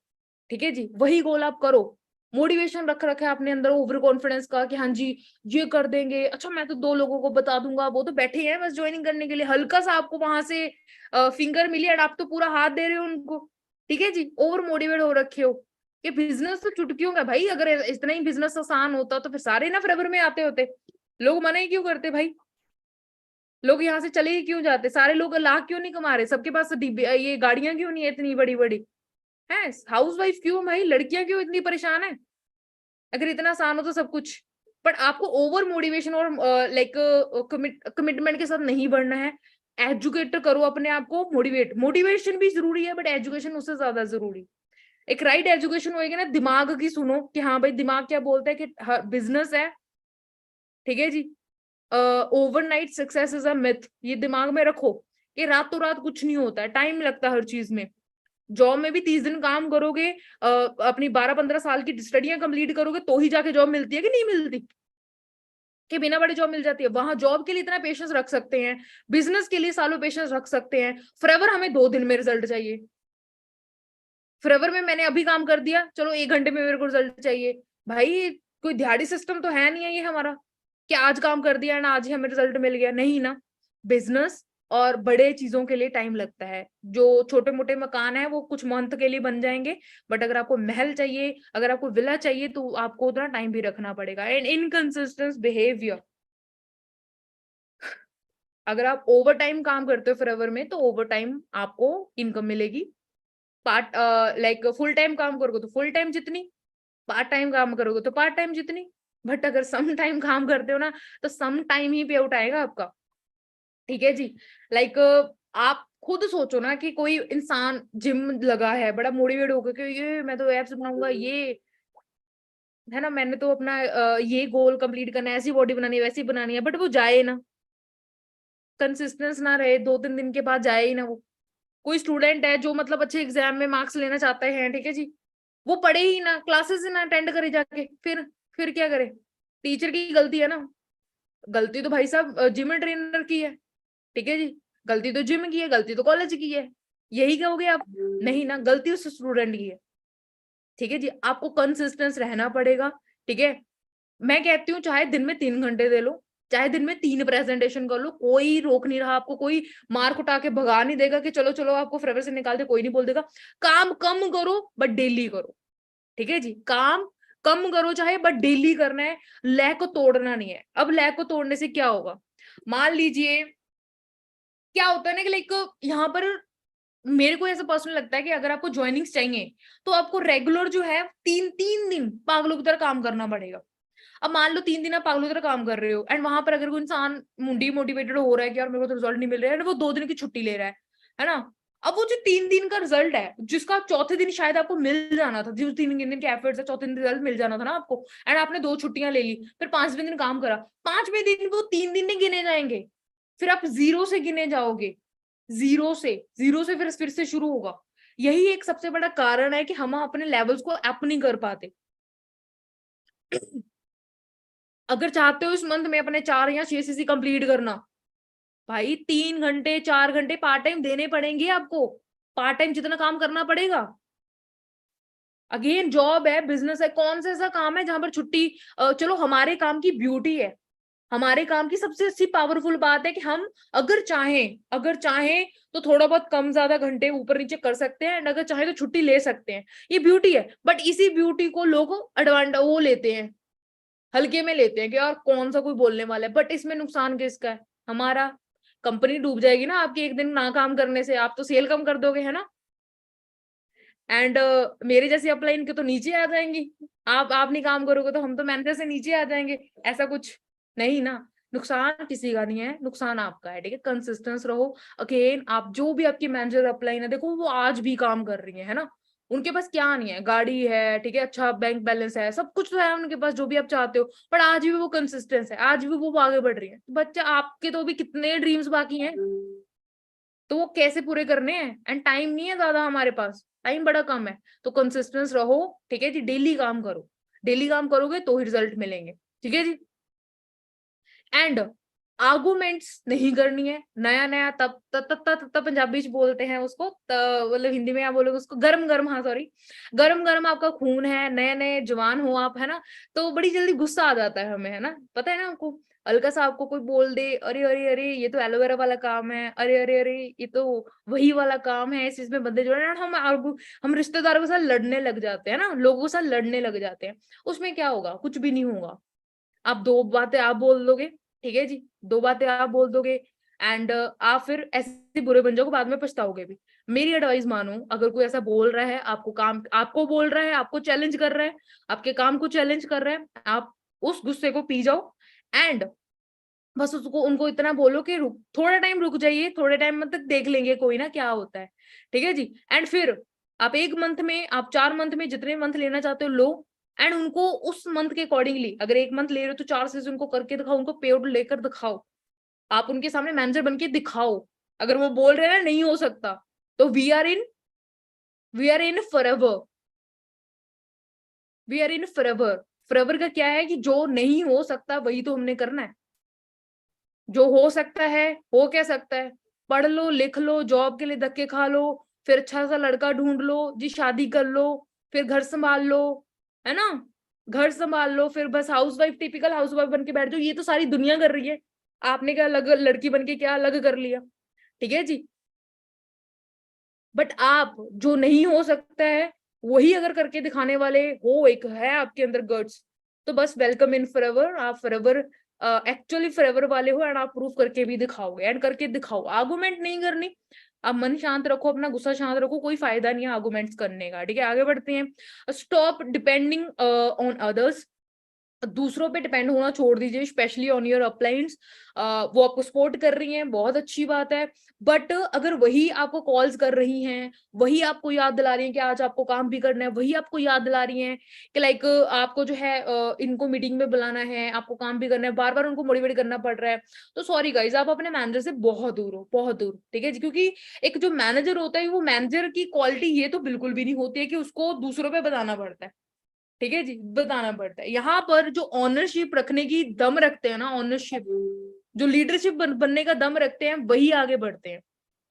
ठीक है जी, वही गोल आप करो। मोटिवेशन रख रखा है अपने अंदर ओवर कॉन्फिडेंस का कि हाँ जी ये कर देंगे, अच्छा मैं तो 2 लोगों को बता दूंगा, वो तो बैठे हैं बस ज्वाइनिंग करने के लिए, हल्का सा आपको वहां से फिंगर मिली और आप तो पूरा हाथ दे रहे हो उनको, ठीक है जी। ओवर मोटिवेट हो रखे हो कि बिजनेस तो चुटकियों का भाई, अगर इतना ही बिजनेस आसान होता तो फिर सारे ना फोrever में आते होते। लोग मना ही क्यों करते भाई, लोग यहाँ से चले ही क्यों जाते, सारे लोग लाख क्यों नहीं कमा रहे, सबके पास ये गाड़ियां क्यों नहीं है इतनी बड़ी बड़ी, है हाउस वाइफ क्यों भाई, लड़कियां क्यों इतनी परेशान है, अगर इतना आसान हो तो सब कुछ। बट आपको ओवर मोटिवेशन और लाइक कमिटमेंट के साथ नहीं बढ़ना है। एजुकेट करो अपने आप को, मोटिवेशन भी जरूरी है बट एजुकेशन उससे ज्यादा जरूरी। एक राइट एजुकेशन होएगी ना, दिमाग की सुनो कि हाँ भाई दिमाग क्या बोलता है कि बिजनेस है, ठीक है जी। Overnight success is a myth, ये दिमाग में रखो कि रातों रात कुछ नहीं होता है, टाइम लगता है हर चीज में। जॉब में भी 30 दिन काम करोगे, अपनी 12-15 साल की स्टडियां कंप्लीट करोगे तो ही जाके जॉब मिलती है कि नहीं मिलती, कि बिना बड़े जॉब मिल जाती है। वहां जॉब के लिए इतना पेशेंस रख सकते हैं, बिजनेस के लिए सालों पेशेंस रख सकते हैं, फोrever हमें 2 दिन में रिजल्ट चाहिए। फोrever में मैंने अभी काम कर दिया, चलो 1 घंटे में मेरे को रिजल्ट चाहिए, भाई कोई दिहाड़ी सिस्टम तो है नहीं है ये हमारा, कि आज काम कर दिया ना आज ही हमें रिजल्ट मिल गया, नहीं ना। बिजनेस और बड़े चीजों के लिए टाइम लगता है। जो छोटे मोटे मकान है वो कुछ मंथ के लिए बन जाएंगे, बट अगर आपको महल चाहिए, अगर आपको विला चाहिए, तो आपको उतना टाइम भी रखना पड़ेगा। एंड इनकंसिस्टेंट बिहेवियर, अगर आप ओवर टाइम काम करते हो फोrever में, तो ओवर टाइम आपको इनकम मिलेगी। पार्ट लाइक फुल टाइम काम करोगे तो फुल टाइम जितनी, पार्ट टाइम काम करोगे तो पार्ट टाइम जितनी। बट अगर सम टाइम काम करते हो ना, तो सम टाइम ही पे आउट आएगा आपका, ठीक है जी। लाइक आप खुद सोचो ना कि कोई इंसान जिम लगा है बड़ा मोटिवेट होकर कि ये मैं तो एब्स बनाऊंगा, ये है ना, मैंने तो अपना ये गोल कंप्लीट करना है, ऐसी बॉडी बनानी है वैसी बनानी है, बट वो जाए ना, कंसिस्टेंस ना रहे, 2-3 दिन के बाद जाए ही ना वो। कोई स्टूडेंट है जो मतलब अच्छे एग्जाम में मार्क्स लेना चाहते हैं, ठीक है जी, वो पढ़े ही ना, क्लासेस ही ना अटेंड करे जाके, फिर क्या करे, टीचर की गलती है ना। गलती तो भाई साहब जिम ट्रेनर की है, ठीक है जी, गलती तो जिम की है, गलती तो कॉलेज की है, यही कहोगे आप, नहीं ना, गलती उस स्टूडेंट की है, ठीक है जी। आपको कंसिस्टेंस रहना पड़ेगा, ठीक है। मैं कहती हूँ चाहे दिन में 3 घंटे दे लो, चाहे दिन में 3 प्रेजेंटेशन कर लो, कोई रोक नहीं रहा आपको, कोई मार्क उठा के भगा नहीं देगा कि चलो चलो आपको फोrever से निकाल दे, कोई नहीं बोल देगा। काम कम करो बट डेली करो, ठीक है जी, काम कम करो चाहे बट डेली करना है, लय को तोड़ना नहीं है। अब लय को तोड़ने से क्या होगा, मान लीजिए क्या होता है ना कि लाइक यहाँ पर मेरे को ऐसा पर्सनल लगता है कि अगर आपको ज्वाइनिंग्स चाहिए तो आपको रेगुलर जो है 3 दिन पागलों की तरह काम करना पड़ेगा। अब मान लो 3 दिन आप पागलों की तरह काम कर रहे हो एंड वहां पर अगर कोई इंसान मुंडी मोटिवेटेड हो रहा है कि यार मेरे को तो रिजल्ट नहीं मिल रहा है, वो 2 दिन की छुट्टी ले रहा है ना। अब वो जो 3 दिन का रिजल्ट है जिसका चौथे दिन शायद आपको मिल जाना था, जो 3 दिन के एफर्ट्स है चौथे दिन रिजल्ट मिल जाना था ना आपको, एंड आपने 2 छुट्टियां ले ली, फिर 5वें दिन काम करा, 5वें दिन वो 3 दिन नहीं गिने जाएंगे, फिर आप जीरो से गिने जाओगे, जीरो से फिर से शुरू होगा। यही एक सबसे बड़ा कारण है कि हम अपने लेवल्स को अप नहीं कर पाते। अगर चाहते हो इस मंथ में अपने 4 या 6 सीसी कंप्लीट करना, भाई 3 घंटे 4 घंटे पार्ट टाइम देने पड़ेंगे आपको, पार्ट टाइम जितना काम करना पड़ेगा। अगेन जॉब है, बिजनेस है, कौन सा ऐसा काम है जहां पर छुट्टी, चलो हमारे काम की ब्यूटी है, हमारे काम की सबसे अच्छी पावरफुल बात है कि हम अगर चाहें तो थोड़ा बहुत कम ज्यादा घंटे ऊपर नीचे कर सकते हैं, एंड अगर चाहे तो छुट्टी ले सकते हैं, ये ब्यूटी है। बट इसी ब्यूटी को लोग एडवांटेज वो लेते हैं, हल्के में लेते हैं कि यार कौन सा कोई बोलने वाला है। बट इसमें नुकसान किसका है? हमारा। कंपनी डूब जाएगी ना आपकी एक दिन ना काम करने से, आप तो सेल कम कर दोगे, है ना। एंड मेरे जैसी अपलाइन के तो नीचे आ जाएंगी, आप नहीं काम करोगे तो हम तो मैनेजर से नीचे आ जाएंगे, ऐसा कुछ नहीं ना। नुकसान किसी का नहीं है, नुकसान आपका है, ठीक है। कंसिस्टेंस रहो। अगेन आप जो भी आपकी मैनेजर अपलाइन है, देखो वो आज भी काम कर रही है ना। उनके पास क्या नहीं है, गाड़ी है, ठीक है, अच्छा बैंक बैलेंस है, सब कुछ तो है उनके पास जो भी आप चाहते हो, पर आज भी वो कंसिस्टेंस है, आज भी वो आगे बढ़ रही है। बच्चा आपके तो भी कितने ड्रीम्स बाकी हैं, तो वो कैसे पूरे करने हैं, एंड टाइम नहीं है ज्यादा हमारे पास, टाइम बड़ा कम है। तो कंसिस्टेंस रहो, ठीक है जी, डेली काम करो, डेली काम करोगे तो ही रिजल्ट मिलेंगे, ठीक है जी। एंड आर्गुमेंट्स नहीं करनी है, नया नया तब तब तब तब तब पंजाबी च बोलते हैं उसको, मतलब हिंदी में आप बोलोगे उसको गरम गरम, हाँ सॉरी, गरम गरम आपका खून है, नए नए जवान हो आप, है ना, तो बड़ी जल्दी गुस्सा आ जाता है हमें, है ना, पता है ना आपको। हल्का सा आपको कोई बोल दे, अरे अरे अरे ये तो एलोवेरा वाला काम है, अरे अरे अरे ये तो वही वाला काम है, इस चीज में बंदे जोड़े, हम रिश्तेदारों के साथ लड़ने लग जाते हैं ना, लोगों के साथ लड़ने लग जाते हैं। उसमें क्या होगा? कुछ भी नहीं होगा। आप दो बातें आप बोल दोगे, ठीक है जी, दो बातें आप बोल दोगे, एंड आप फिर ऐसे बुरे बन जाओगे, बाद में पछताओगे भी। मेरी एडवाइस मानो, अगर कोई ऐसा बोल रहा है आपको, काम आपको बोल रहा है, आपको चैलेंज कर रहा है, आपके काम को चैलेंज कर रहा है, आप उस गुस्से को पी जाओ, एंड बस उसको उनको इतना बोलो कि रुक, थोड़ा टाइम रुक जाइए, थोड़े टाइम तक देख लेंगे, कोई ना क्या होता है, ठीक है जी। एंड फिर आप 1 मंथ में, आप 4 मंथ में जितने मंथ लेना चाहते हो लो, एंड उनको उस मंथ के अकॉर्डिंगली, अगर 1 मंथ ले रहे हो तो 4 से उनको करके दिखाओ, उनको पे आउट लेकर दिखाओ, आप उनके सामने मैनेजर बन के दिखाओ। अगर वो बोल रहे हैं ना नहीं हो सकता, तो we are in forever, we are in forever. Forever का क्या है कि जो नहीं हो सकता वही तो हमने करना है, जो हो सकता है हो क्या सकता है, पढ़ लो, लिख लो, जॉब के लिए धक्के खा लो, फिर अच्छा सा लड़का ढूंढ लो जी, शादी कर लो, फिर घर संभाल लो, है ना, घर संभाल लो, फिर बस हाउसवाइफ, टिपिकल हाउसवाइफ बन के बैठ जाओ, ये तो सारी दुनिया कर रही है, आपने क्या अलग लड़की बन के क्या अलग कर लिया, ठीक है जी। बट आप जो नहीं हो सकता है वही अगर करके दिखाने वाले हो, एक है आपके अंदर गट्स, तो बस वेलकम इन फॉरएवर, आप फॉरएवर एक्चुअली फॉरएवर वाले हो, एंड आप प्रूफ करके भी दिखाओगे, एंड करके दिखाओ। आर्गुमेंट नहीं करनी, आप मन शांत रखो, अपना गुस्सा शांत रखो, कोई फायदा नहीं है आर्गुमेंट्स करने का, ठीक है। आगे बढ़ते हैं। स्टॉप डिपेंडिंग ऑन अदर्स, दूसरों पे डिपेंड होना छोड़ दीजिए, स्पेशली ऑन योर अपलाइंस। वो आपको सपोर्ट कर रही हैं, बहुत अच्छी बात है, बट अगर वही आपको कॉल्स कर रही हैं, वही आपको याद दिला रही हैं कि आज आपको काम भी करना है, वही आपको याद दिला रही हैं कि लाइक आपको जो है इनको मीटिंग में बुलाना है, आपको काम भी करना है, बार बार उनको मोटिवेट करना पड़ रहा है, तो सॉरी गाइज, आप अपने मैनेजर से बहुत दूर हो, बहुत दूर, ठीक है जी। क्योंकि एक जो मैनेजर होता है, वो मैनेजर की क्वालिटी ये तो बिल्कुल भी नहीं होती है कि उसको दूसरों पे बताना पड़ता है, ठीक है जी, बताना पड़ता है। यहाँ पर जो ऑनरशिप रखने की दम रखते हैं ना, ऑनरशिप, जो लीडरशिप बनने का दम रखते हैं, वही आगे बढ़ते हैं।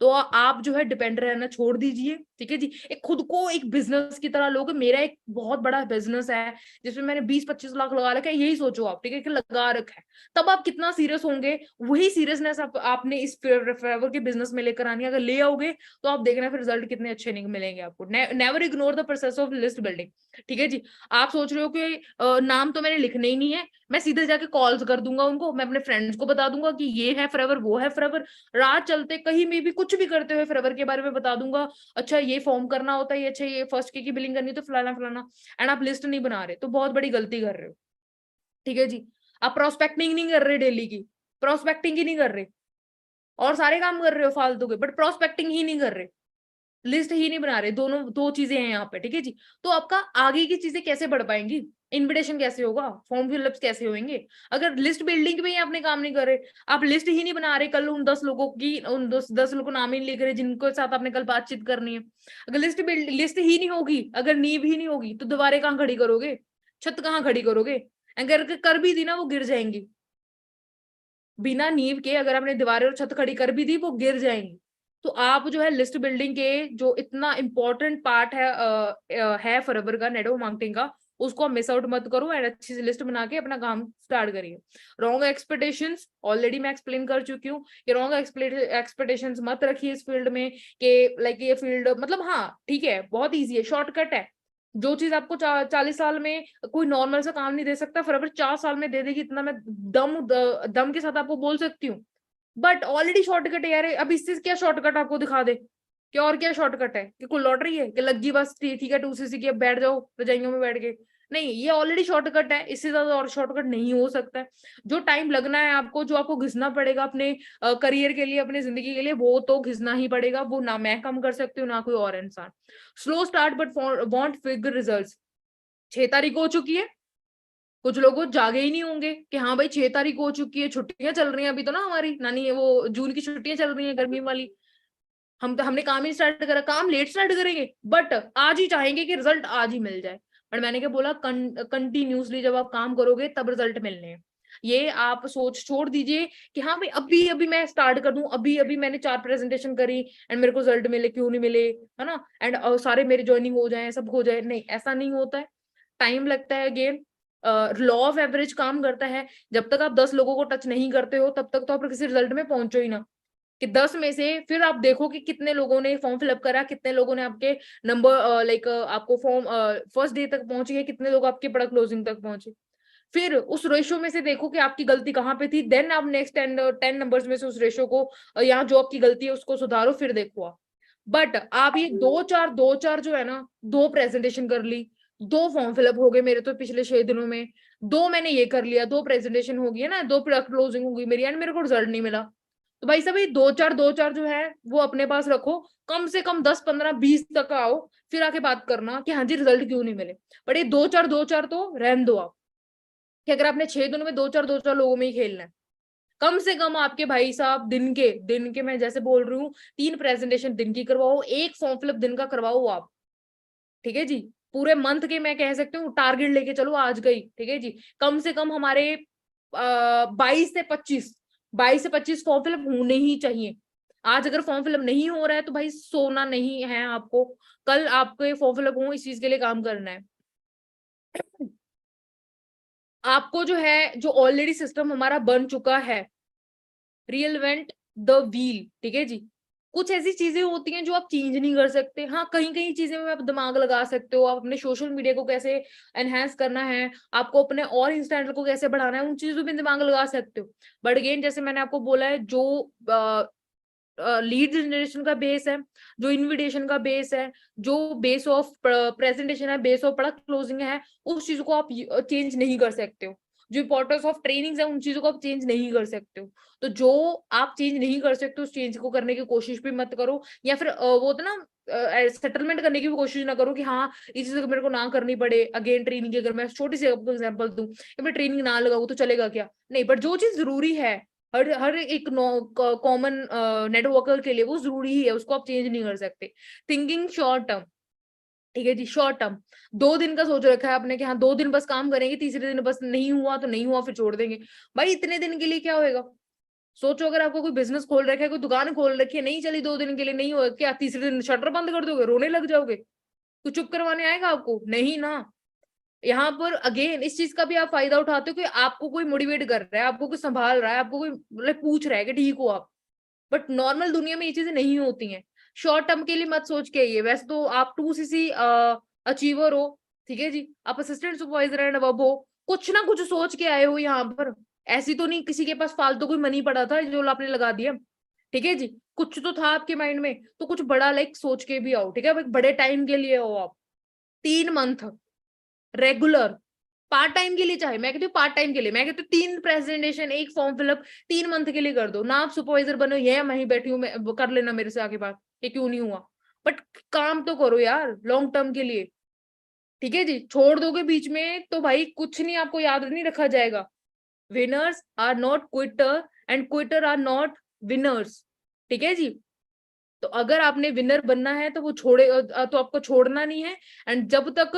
तो आप जो है डिपेंड रहना छोड़ दीजिए, ठीक है जी। एक खुद को एक बिजनेस की तरह लोगे, मेरा एक बहुत बड़ा बिजनेस है जिसमें मैंने 20-25 लाख लगा रखा है, यही सोचो आप, ठीक है, कि लगा रखा है, तब आप कितना सीरियस होंगे। वही सीरियसनेस आपने इस फेवर के बिजनेस में लेकर आनी है। अगर ले आओगे तो आप देखना फिर रिजल्ट कितने अच्छे नहीं मिलेंगे आपको। Never ignore the process of list building. ठीक है जी। आप सोच रहे हो कि नाम तो मैंने लिखने ही नहीं है, मैं सीधे जाके कॉल्स कर दूंगा उनको, मैं अपने फ्रेंड्स को बता दूंगा कि ये है फॉरएवर, वो है फॉरएवर, रात चलते कहीं में भी कुछ भी करते हुए फॉरएवर के बारे में बता दूंगा। अच्छा ये फॉर्म करना होता है, ये अच्छा ये फर्स्ट के की बिलिंग करनी है तो फलाना फलाना, एंड आप लिस्ट नहीं बना रहे तो बहुत बड़ी गलती कर रहे हो। ठीक है जी। आप प्रोस्पेक्टिंग नहीं कर रहे, डेली की प्रोस्पेक्टिंग ही नहीं कर रहे, और सारे काम कर रहे हो फालतू के, बट प्रोस्पेक्टिंग ही नहीं कर रहे, लिस्ट ही नहीं बना रहे। दोनों दो चीजें हैं यहाँ पे। ठीक है जी। तो आपका आगे की चीजें कैसे बढ़ पाएंगी, इनविटेशन कैसे होगा, फॉर्म फिलअप्स कैसे होंगे, अगर लिस्ट बिल्डिंग में ही आपने काम नहीं कर रहे, आप लिस्ट ही नहीं बना रहे, कल उन 10 लोगों की, उन 10 लोगों को नाम ही नहीं लिख रहे जिनको साथ आपने कल बातचीत करनी है। अगर लिस्ट ही नहीं होगी, अगर नींव ही नहीं होगी, तो दीवारें कहाँ खड़ी करोगे, छत कहाँ खड़ी करोगे, अगर कर भी दी ना वो गिर जाएंगी। बिना नींव के अगर आपने दीवारें और छत खड़ी कर भी दी वो गिर जाएंगी। तो आप जो है लिस्ट बिल्डिंग के जो इतना इंपॉर्टेंट पार्ट है फॉरएवर का, नेटवर्क मार्केटिंग का, उसको आप मिस आउट मत करो, एंड अच्छी सी लिस्ट बना के अपना काम स्टार्ट करिए। रॉन्ग एक्सपेक्टेशंस ऑलरेडी मैं एक्सप्लेन कर चुकी हूँ कि रॉन्ग एक्सपेक्टेशंस मत रखिए इस फील्ड में, कि लाइक ये फील्ड मतलब हाँ ठीक है बहुत ईजी है, शॉर्टकट है। जो चीज आपको 40 साल में कोई नॉर्मल सा काम नहीं दे सकता, फॉरएवर 4 साल में दे देगी, इतना मैं दम के साथ आपको बोल सकती हूँ। बट ऑलरेडी शॉर्टकट है यार, अब इससे क्या शॉर्टकट आपको दिखा दे, क्या और क्या शॉर्टकट है, कि कोई लॉटरी है कि लग गई बस ठीक है 2cc की, अब बैठ जाओ रजाइयों में बैठ के। नहीं, ये ऑलरेडी शॉर्टकट है, इससे ज्यादा और शॉर्टकट नहीं हो सकता है। जो टाइम लगना है आपको, जो आपको घिसना पड़ेगा अपने करियर के लिए, अपनी जिंदगी के लिए, वो तो घिसना ही पड़ेगा, वो ना मैं कम कर सकती हूँ ना कोई और इंसान। Slow start but want quick results. 6 तारीख हो चुकी है, कुछ लोग जागे ही नहीं होंगे कि हाँ भाई 6 तारीख हो चुकी है, छुट्टियां चल रही हैं अभी तो ना, हमारी नानी वो जून की छुट्टियां चल रही हैं गर्मी वाली, हम तो हमने काम ही स्टार्ट करा, काम लेट स्टार्ट करेंगे बट आज ही चाहेंगे कि रिजल्ट आज ही मिल जाए। पर मैंने क्या बोला, कंटिन्यूसली जब आप काम करोगे तब रिजल्ट मिलने हैं। ये आप सोच छोड़ दीजिए कि हाँ भाई अभी अभी मैं स्टार्ट कर दूं, अभी अभी मैंने 4 प्रेजेंटेशन करी एंड मेरे को रिजल्ट मिले, क्यों नहीं मिले, है ना, एंड सारे मेरे ज्वाइनिंग हो जाए, सब हो जाए, नहीं ऐसा नहीं होता है, टाइम लगता है। अगेन लॉ ऑफ एवरेज काम करता है, जब तक आप 10 लोगों को टच नहीं करते हो तब तक तो आप किसी रिजल्ट में पहुंचो ही ना। कि 10 में से फिर आप देखो कि कितने लोगों ने फॉर्म फिलअप करा, कितने लोगों ने आपके नंबर लाइक आपको फॉर्म फर्स्ट डे तक पहुंचे है, कितने लोग आपके प्रोडक्ट क्लोजिंग तक पहुंचे, फिर उस रेशो में से देखो कि आपकी गलती कहाँ पे थी, देन आप नेक्स्ट 10 नंबर्स में से उस रेशो को यहाँ जो आपकी गलती है उसको सुधारो, फिर देखो आप। बट आप ये 2-4 जो है ना, 2 प्रेजेंटेशन कर ली, 2 फॉर्म फिलअप हो गए मेरे तो पिछले 6 दिनों में, 2 मैंने ये कर लिया, 2 प्रेजेंटेशन हो गई है ना, 2 प्रोडक्ट क्लोजिंग हो गई मेरी, एंड मेरे को रिजल्ट नहीं मिला। तो भाई साहब ये 2-4 जो है वो अपने पास रखो, कम से कम 10-15-20 तक आओ, फिर आके बात करना कि हाँ जी रिजल्ट क्यों नहीं मिले। बट ये 2-4 तो रहन दो आप, कि अगर आपने 6 दिनों में 2-4 लोगों में ही खेलना है, कम से कम आपके भाई साहब दिन के मैं जैसे बोल रही हूँ 3 प्रेजेंटेशन दिन की करवाओ, 1 फॉर्म फिलअप दिन का करवाओ आप। ठीक है जी। पूरे मंथ के मैं कह सकती हूँ टारगेट लेके चलो आज का ही। ठीक है जी। कम से कम हमारे 22 से 25 फॉर्म फिलअप होने ही चाहिए। आज अगर फॉर्म फिलअप नहीं हो रहा है तो भाई सोना नहीं है आपको, कल आपके फॉर्म फिलअप हो, इस चीज के लिए काम करना है। आपको जो है, जो ऑलरेडी सिस्टम हमारा बन चुका है, रीइन्वेंट द व्हील। ठीक है जी। कुछ ऐसी चीजें होती हैं जो आप चेंज नहीं कर सकते, हाँ कहीं कहीं चीजें में आप दिमाग लगा सकते हो, आप अपने सोशल मीडिया को कैसे एनहेंस करना है, आपको अपने और इंस्टेंट को कैसे बढ़ाना है, उन चीजों में दिमाग लगा सकते हो। बट अगेन जैसे मैंने आपको बोला है, जो लीड जनरेशन का बेस है, जो इनविटेशन का बेस है, जो बेस ऑफ प्रेजेंटेशन है, बेस ऑफ प्रोडक्ट क्लोजिंग है, उस चीज को आप चेंज नहीं कर सकते हो। जो इंपॉर्टेंस ऑफ ट्रेनिंग्स है उन चीजों को आप चेंज नहीं कर सकते हो। तो जो आप चेंज नहीं कर सकते उस चेंज को करने की कोशिश भी मत करो, या फिर वो तो ना सेटलमेंट करने की भी कोशिश ना करो कि हाँ इस चीज मेरे को ना करनी पड़े। अगेन ट्रेनिंग की अगर मैं छोटी सी आपको एग्जांपल दूं कि मैं ट्रेनिंग ना लगाऊं तो चलेगा क्या, नहीं, बट जो चीज जरूरी है हर हर एक कॉमन नेटवर्कर के लिए वो जरूरी ही है, उसको आप चेंज नहीं कर सकते। Thinking short term. ठीक है जी। शॉर्ट टर्म 2 दिन का सोच रखा है आपने कि हाँ 2 दिन बस काम करेंगे, तीसरे दिन बस नहीं हुआ तो नहीं हुआ फिर छोड़ देंगे। भाई इतने दिन के लिए क्या होएगा, सोचो अगर आपको कोई बिजनेस खोल रखा है, कोई दुकान खोल रखी है, नहीं चली 2 दिन के लिए, नहीं हो क्या तीसरे दिन शटर बंद कर दोगे, रोने लग जाओगे? कोई चुप करवाने आएगा आपको? नहीं ना। यहाँ पर अगेन इस चीज का भी आप फायदा उठाते हो कि आपको कोई मोटिवेट कर रहा है, आपको कोई संभाल रहा है, आपको कोई मतलब पूछ रहा है कि ठीक हो आप। बट नॉर्मल दुनिया में ये चीजें नहीं होती हैं। शॉर्ट टर्म के लिए मत सोच के आइए। वैसे तो आप 2 सीसी अचीवर हो, ठीक है जी, आप असिस्टेंट सुपरवाइजर एंड अब हो, कुछ ना कुछ सोच के आए हो यहाँ पर। ऐसी तो नहीं किसी के पास फालतू कोई मनी पड़ा था जो आपने लगा दिया, ठीक है जी। कुछ तो था आपके माइंड में, तो कुछ बड़ा लाइक सोच के भी आओ, ठीक है। एक बड़े टाइम के लिए हो आप, 3 मंथ रेगुलर। पार्ट टाइम के लिए, चाहे मैं कहती हूँ पार्ट टाइम के लिए, मैं कहती हूँ 3 प्रेजेंटेशन 1 फॉर्म फिलअप 3 मंथ के लिए कर दो ना। आप सुपरवाइजर बनो, ये मैं ही बैठी हूँ, मैं कर लेना मेरे से आगे बात, ये क्यों नहीं हुआ। बट काम तो करो यार लॉन्ग टर्म के लिए, ठीक है जी। छोड़ दोगे बीच में तो भाई कुछ नहीं, आपको याद नहीं रखा जाएगा। Winners are not quitter and quitter are not winners, ठीक है जी। तो अगर आपने विनर बनना है तो वो छोड़े तो आपको छोड़ना नहीं है। एंड जब तक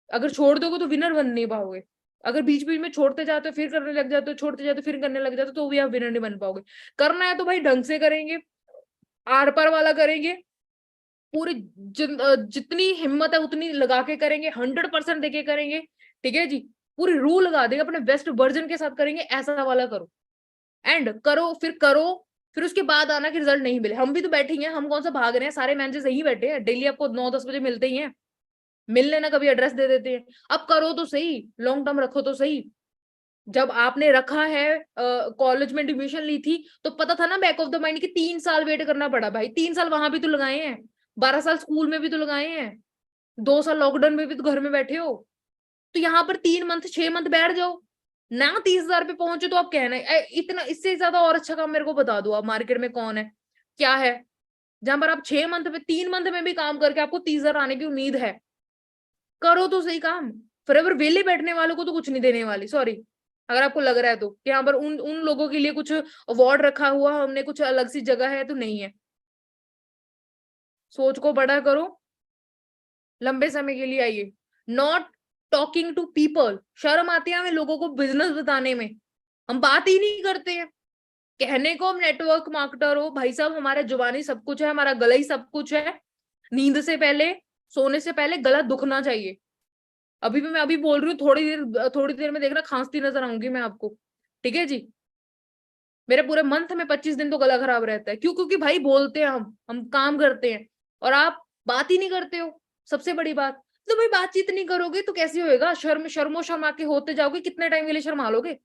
अगर छोड़ दोगे तो विनर बन नहीं पाओगे। अगर बीच बीच में छोड़ते जाते हो, फिर करने लग जाते हो, छोड़ते जाते हो, फिर करने लग जाते हो, तो भी आप विनर नहीं बन पाओगे। करना है तो भाई ढंग से करेंगे, आर पार वाला करेंगे, पूरी जितनी हिम्मत है उतनी लगा के करेंगे, 100% देके करेंगे, ठीक है जी। पूरी रूह लगा देंगे, अपने बेस्ट वर्जन के साथ करेंगे, ऐसा वाला करो। एंड करो, फिर उसके बाद आना कि रिजल्ट नहीं मिले। हम भी तो बैठे ही हैं, हम कौन सा भाग रहे हैं, सारे मैनेजर्स यहीं बैठे हैं, डेली आपको 9-10 बजे मिलते ही हैं, मिल लेना, कभी एड्रेस दे देते हैं। अब करो तो सही, लॉन्ग टर्म रखो तो सही। जब आपने रखा है, कॉलेज में एडमिशन ली थी, तो पता था ना बैक ऑफ द माइंड कि 3 साल वेट करना पड़ा भाई। 3 साल वहां भी तो लगाए हैं, 12 साल स्कूल में भी तो लगाए हैं, 2 साल लॉकडाउन में भी तो घर में बैठे हो। तो यहाँ पर 3 मंथ 6 मंथ बैठ जाओ ना, 30,000 पे पहुंचे तो आप कहना इतना, इससे ज्यादा और अच्छा काम मेरे को बता दो आप, मार्केट में कौन है, क्या है, जहां पर आप 6 मंथ पे 3 मंथ में भी काम करके आपको 30,000 आने की उम्मीद है। करो तो सही काम। फिर अगर वेले बैठने वालों को तो कुछ नहीं देने वाली, सॉरी। अगर आपको लग रहा है तो कि यहाँ पर उन उन लोगों के लिए कुछ अवार्ड रखा हुआ, हमने कुछ अलग सी जगह है, तो नहीं है। सोच को बड़ा करो, लंबे समय के लिए आइए। नॉट टॉकिंग टू पीपल, शर्म आती है हमें लोगों को बिजनेस बताने में, हम बात ही नहीं करते हैं। कहने को हम नेटवर्क मार्केटर हो, भाई साहब हमारा जुबानी सब कुछ है, हमारा गला ही सब कुछ है। नींद से पहले, सोने से पहले गला दुखना चाहिए। अभी भी मैं अभी बोल रही हूँ, थोड़ी देर में देखना खांसती नजर आऊंगी मैं आपको, ठीक है जी। मेरे पूरे मंथ में 25 दिन तो गला खराब रहता है। क्यों? क्योंकि भाई बोलते हैं हम काम करते हैं, और आप बात ही नहीं करते हो, सबसे बड़ी बात। तो भाई बातचीत नहीं करोगे तो कैसे होएगा? शर्मो शर्मा के होते जाओगे, कितने टाइम के लिए शर्मा लोगे?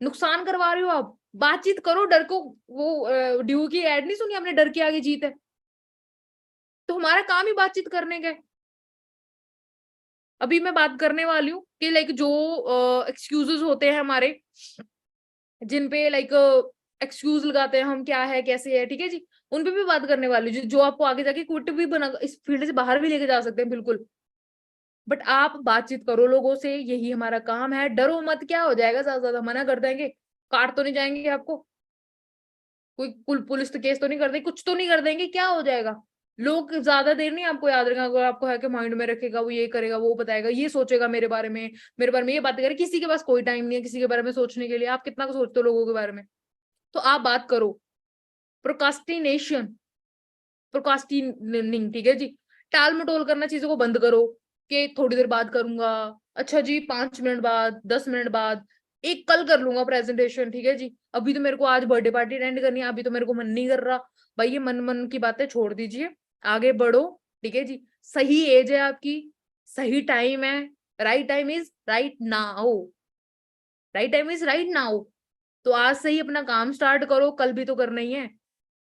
नुकसान करवा रहे हो आप। बातचीत करो, डर को, वो ड्यू की एड नहीं सुनी आपने, डर के आगे जीत है। तो हमारा काम ही बातचीत करने का है। अभी मैं बात करने वाली हूँ कि लाइक जो एक्सक्यूजेस होते हैं हमारे, जिन पे लाइक एक्सक्यूज लगाते हैं हम, क्या है कैसे है, ठीक है जी, उन पे भी बात करने वाली हूँ, जो आपको आगे जाके क्विट भी बना, इस फील्ड से बाहर भी लेके जा सकते हैं बिल्कुल। बट आप बातचीत करो लोगों से, यही हमारा काम है। डरो मत, क्या हो जाएगा, ज्यादा ज्यादा मना कर देंगे, काट तो नहीं जाएंगे आपको, कोई पुलिस तो केस तो नहीं कर देंगे, कुछ तो नहीं कर देंगे, क्या हो जाएगा? लोग ज्यादा देर नहीं आपको याद रखेगा, अगर आपको है कि माइंड में रखेगा, वो ये करेगा, वो बताएगा, ये सोचेगा मेरे बारे में ये बातें करे। किसी के पास कोई टाइम नहीं है किसी के बारे में सोचने के लिए। आप कितना सोचते हो लोगों के बारे में? तो आप बात करो। प्रोकास्टिनेशन, प्रोकास्टिनिंग, ठीक है जी, टाल मटोल करना चीजों को बंद करो, कि थोड़ी देर बाद करूंगा, अच्छा जी 5 मिनट बाद, 10 मिनट बाद, एक कल कर लूंगा प्रेजेंटेशन, ठीक है जी, अभी तो मेरे को आज बर्थडे पार्टी अटेंड करनी है, अभी तो मेरे को मन नहीं कर रहा। भाई ये मन मन की बातें छोड़ दीजिए, आगे बढ़ो, ठीक है जी। सही एज है आपकी, सही टाइम है, right time is right now, right time is right now. तो आज से ही अपना काम स्टार्ट करो, कल भी तो करना ही है।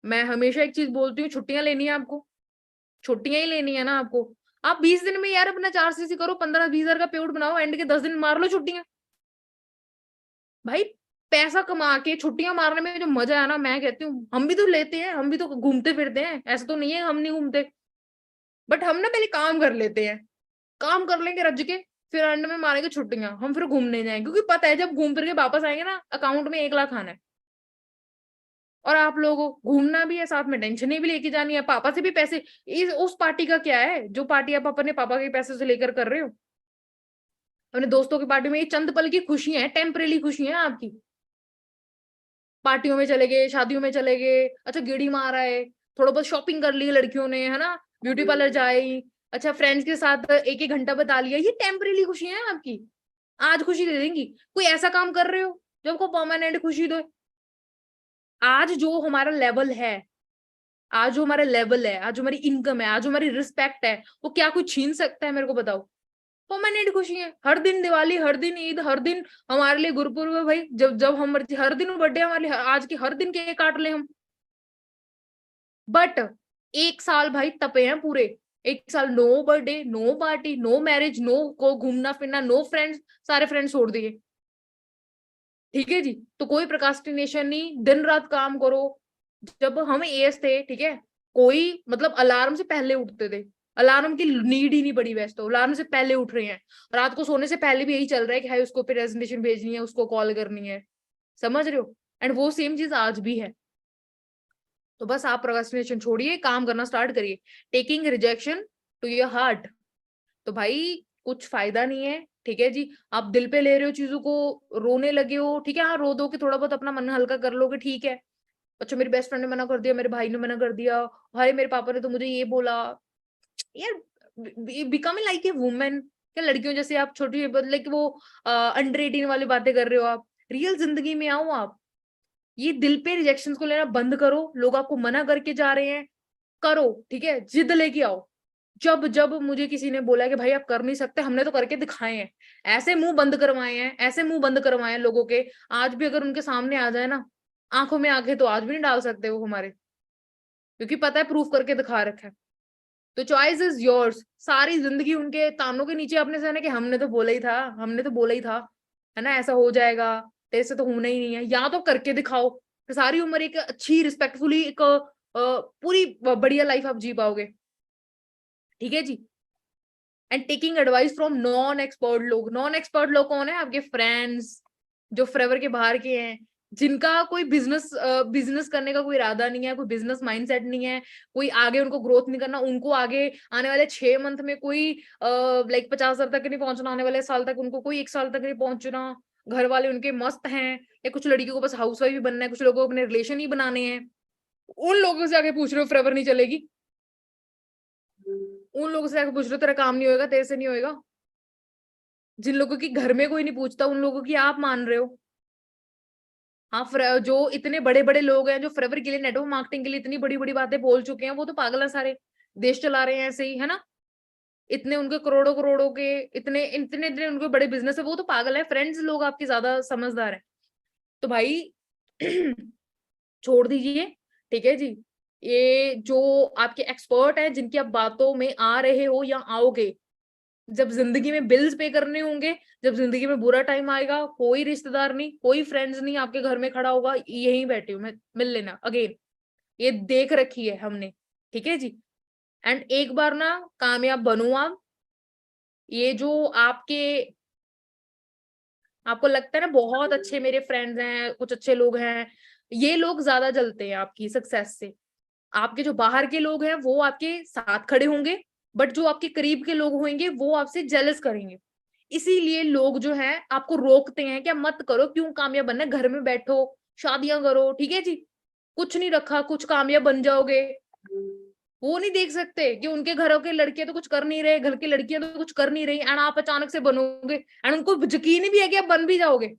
मैं हमेशा एक चीज बोलती हूँ, छुट्टियां लेनी है आपको, छुट्टियां ही लेनी है ना आपको। आप 20 दिन में यार अपना 4 सीसी करो, 15-20 हजार का पेड़ बनाओ, एंड के 10 दिन मार लो छुट्टियां। भाई पैसा कमा के छुट्टियां मारने में जो मजा है ना, मैं कहती हूँ हम भी तो लेते हैं, हम भी तो घूमते फिरते हैं, ऐसा तो नहीं है हम नहीं घूमते। बट हम ना पहले काम कर लेते हैं, काम कर लेंगे रज के, फिर एंड में मारेंगे छुट्टियां, हम फिर घूमने जाएंगे, क्योंकि पता है जब घूम फिर के वापस आएंगे ना, अकाउंट में 1 लाख आना है। और आप लोगों को घूमना भी है, साथ में टेंशनें भी लेके जानी है, पापा से भी पैसे, इस उस पार्टी का क्या है जो पार्टी आप अपने पापा के पैसे से लेकर कर रहे हो? अपने दोस्तों की पार्टी में ये चंद पल की खुशी है, टेम्परेरी खुशी है आपकी। पार्टियों में चले गए, शादियों में चले गए, अच्छा गेड़ी मार आए, थोड़ा बहुत शॉपिंग कर ली लड़कियों ने, है ना, ब्यूटी पार्लर जाए, अच्छा फ्रेंड्स के साथ एक एक घंटा बिता लिया, ये टेम्परेरी खुशियां हैं आपकी, आज खुशी दे देंगी। कोई ऐसा काम कर रहे हो जो आपको परमानेंट खुशी दे? आज जो हमारा लेवल है, आज जो हमारा लेवल है, आज जो हमारी इनकम है, आज जो हमारी रिस्पेक्ट है, वो क्या कोई छीन सकता है? मेरे को बताओ। परमानेंट खुशी है, हर दिन दिवाली, हर दिन ईद, हर दिन हमारे लिए गुरुपुरब है भाई, जब जब हम मर्जी, हर दिन बर्थडे हमारे लिए, आज की हर दिन केक काट ले हम। बट एक साल भाई तपे हैं पूरे, एक साल no birthday, no party, no marriage, no को घूमना फिरना, नो फ्रेंड्स, सारे फ्रेंड्स छोड़ दिए। ठीक है जी, तो कोई प्रोक्रास्टिनेशन नहीं, दिन रात काम करो। जब हम एएस थे, ठीक है, कोई मतलब अलार्म से पहले उठते थे, अलार्म की नीड ही नहीं पड़ी, वैसे तो अलार्म से पहले उठ रहे हैं, रात को सोने से पहले भी यही चल रहा है कि हाई उसको प्रेजेंटेशन भेजनी है, उसको कॉल करनी है, समझ रहे हो? एंड वो सेम चीज आज भी है। तो बस आप प्रोक्रास्टिनेशन छोड़िए, काम करना स्टार्ट करिए, taking rejection to your heart. तो भाई कुछ फायदा नहीं है, ठीक है जी, आप दिल पे ले रहे हो चीजों को, रोने लगे हो, ठीक है, हाँ रो दो कि थोड़ा बहुत अपना मन हल्का कर लोगे, ठीक है। अच्छा मेरी बेस्ट फ्रेंड ने मना कर दिया, मेरे भाई ने मना कर दिया, भाई मेरे पापा ने तो मुझे ये बोला, यार बिकमिंग लाइक ए वुमेन, क्या लड़कियों जैसे आप छोटी लाइक वो अंडर 18 वाली बातें कर रहे हो? आप रियल जिंदगी में आओ आप, ये दिल पे रिजेक्शंस को लेना बंद करो, लोग आपको मना करके जा रहे हैं, करो, ठीक है, जिद लेके आओ। जब जब मुझे किसी ने बोला कि भाई आप कर नहीं सकते, हमने तो करके दिखाए हैं, ऐसे मुंह बंद करवाए हैं, ऐसे मुंह बंद करवाए हैं लोगों के, आज भी अगर उनके सामने आ जाए ना, आंखों में आंखें तो आज भी नहीं डाल सकते वो हमारे, क्योंकि पता है प्रूफ करके दिखा रखा है। तो चॉइस इज योर्स, सारी जिंदगी उनके तानों के नीचे अपने सहने कि हमने तो बोला ही था, हमने तो बोला ही था, है ना, ऐसा हो जाएगा, तेरे से तो होना ही नहीं है, या तो करके दिखाओ, तो सारी उम्र एक अच्छी रिस्पेक्टफुली एक पूरी बढ़िया लाइफ आप जी पाओगे। ठीक है जी। And taking advice from non expert लोग, नॉन एक्सपर्ट लोग कौन है? आपके फ्रेंड्स जो फोrever के बाहर के हैं, जिनका कोई बिजनेस करने का कोई इरादा नहीं है, कोई बिजनेस माइंडसेट नहीं है, कोई आगे उनको ग्रोथ नहीं करना, उनको आगे आने वाले 6 मंथ में कोई लाइक 50,000 तक नहीं पहुंचना, आने वाले साल तक उनको कोई 1 साल तक नहीं पहुंचना, घर वाले उनके मस्त हैं, या कुछ लड़कियों को बस हाउसवाइफ ही बनना है, कुछ लोगों को अपने रिलेशन ही बनाने हैं, उन लोगों से आगे पूछ रहे हो फोrever नहीं चलेगी? उन लोगों से आगे पूछ रहे हो तेरा काम नहीं होएगा, तेरे से नहीं होएगा? जिन लोगों की घर में कोई नहीं पूछता, उन लोगों की आप मान रहे हो? हाँ, जो इतने बड़े बड़े लोग हैं जो फोrever के लिए नेटवर्क मार्केटिंग के लिए इतनी बड़ी बड़ी बातें बोल चुके हैं, वो तो पागल है सारे, देश चला रहे हैं ऐसे ही, है ना, इतने उनके करोड़ों करोड़ों के इतने इतने इतने उनके बड़े बिजनेस है, वो तो पागल है, फ्रेंड्स लोग आपके ज्यादा समझदार है। तो भाई छोड़ दीजिए, ठीक है जी, ये जो आपके एक्सपर्ट हैं, जिनकी आप बातों में आ रहे हो या आओगे, जब जिंदगी में बिल्स पे करने होंगे, जब जिंदगी में बुरा टाइम आएगा, कोई रिश्तेदार नहीं, कोई फ्रेंड्स नहीं आपके घर में खड़ा होगा, यहीं बैठी हूँ मैं, मिल लेना अगेन, ये देख रखी है हमने, ठीक है जी। एंड एक बार ना कामयाब बनो आप, ये जो आपके, आपको लगता है ना बहुत अच्छे मेरे फ्रेंड्स हैं, कुछ अच्छे लोग हैं, ये लोग ज्यादा जलते हैं आपकी सक्सेस से, आपके जो बाहर के लोग हैं वो आपके साथ खड़े होंगे, बट जो आपके करीब के लोग होंगे वो आपसे जेलस करेंगे, इसीलिए लोग जो है आपको रोकते हैं, क्या मत करो, क्यों कामयाब बनना है, घर में बैठो, शादियां करो, ठीक है जी, कुछ नहीं रखा, कुछ कामयाब बन जाओगे। वो नहीं देख सकते कि उनके घरों के लड़के तो कुछ कर नहीं रहे, घर की लड़कियां तो कुछ कर नहीं रही, एंड आप अचानक से बनोगे, एंड उनको यकीन भी है कि आप बन भी जाओगे,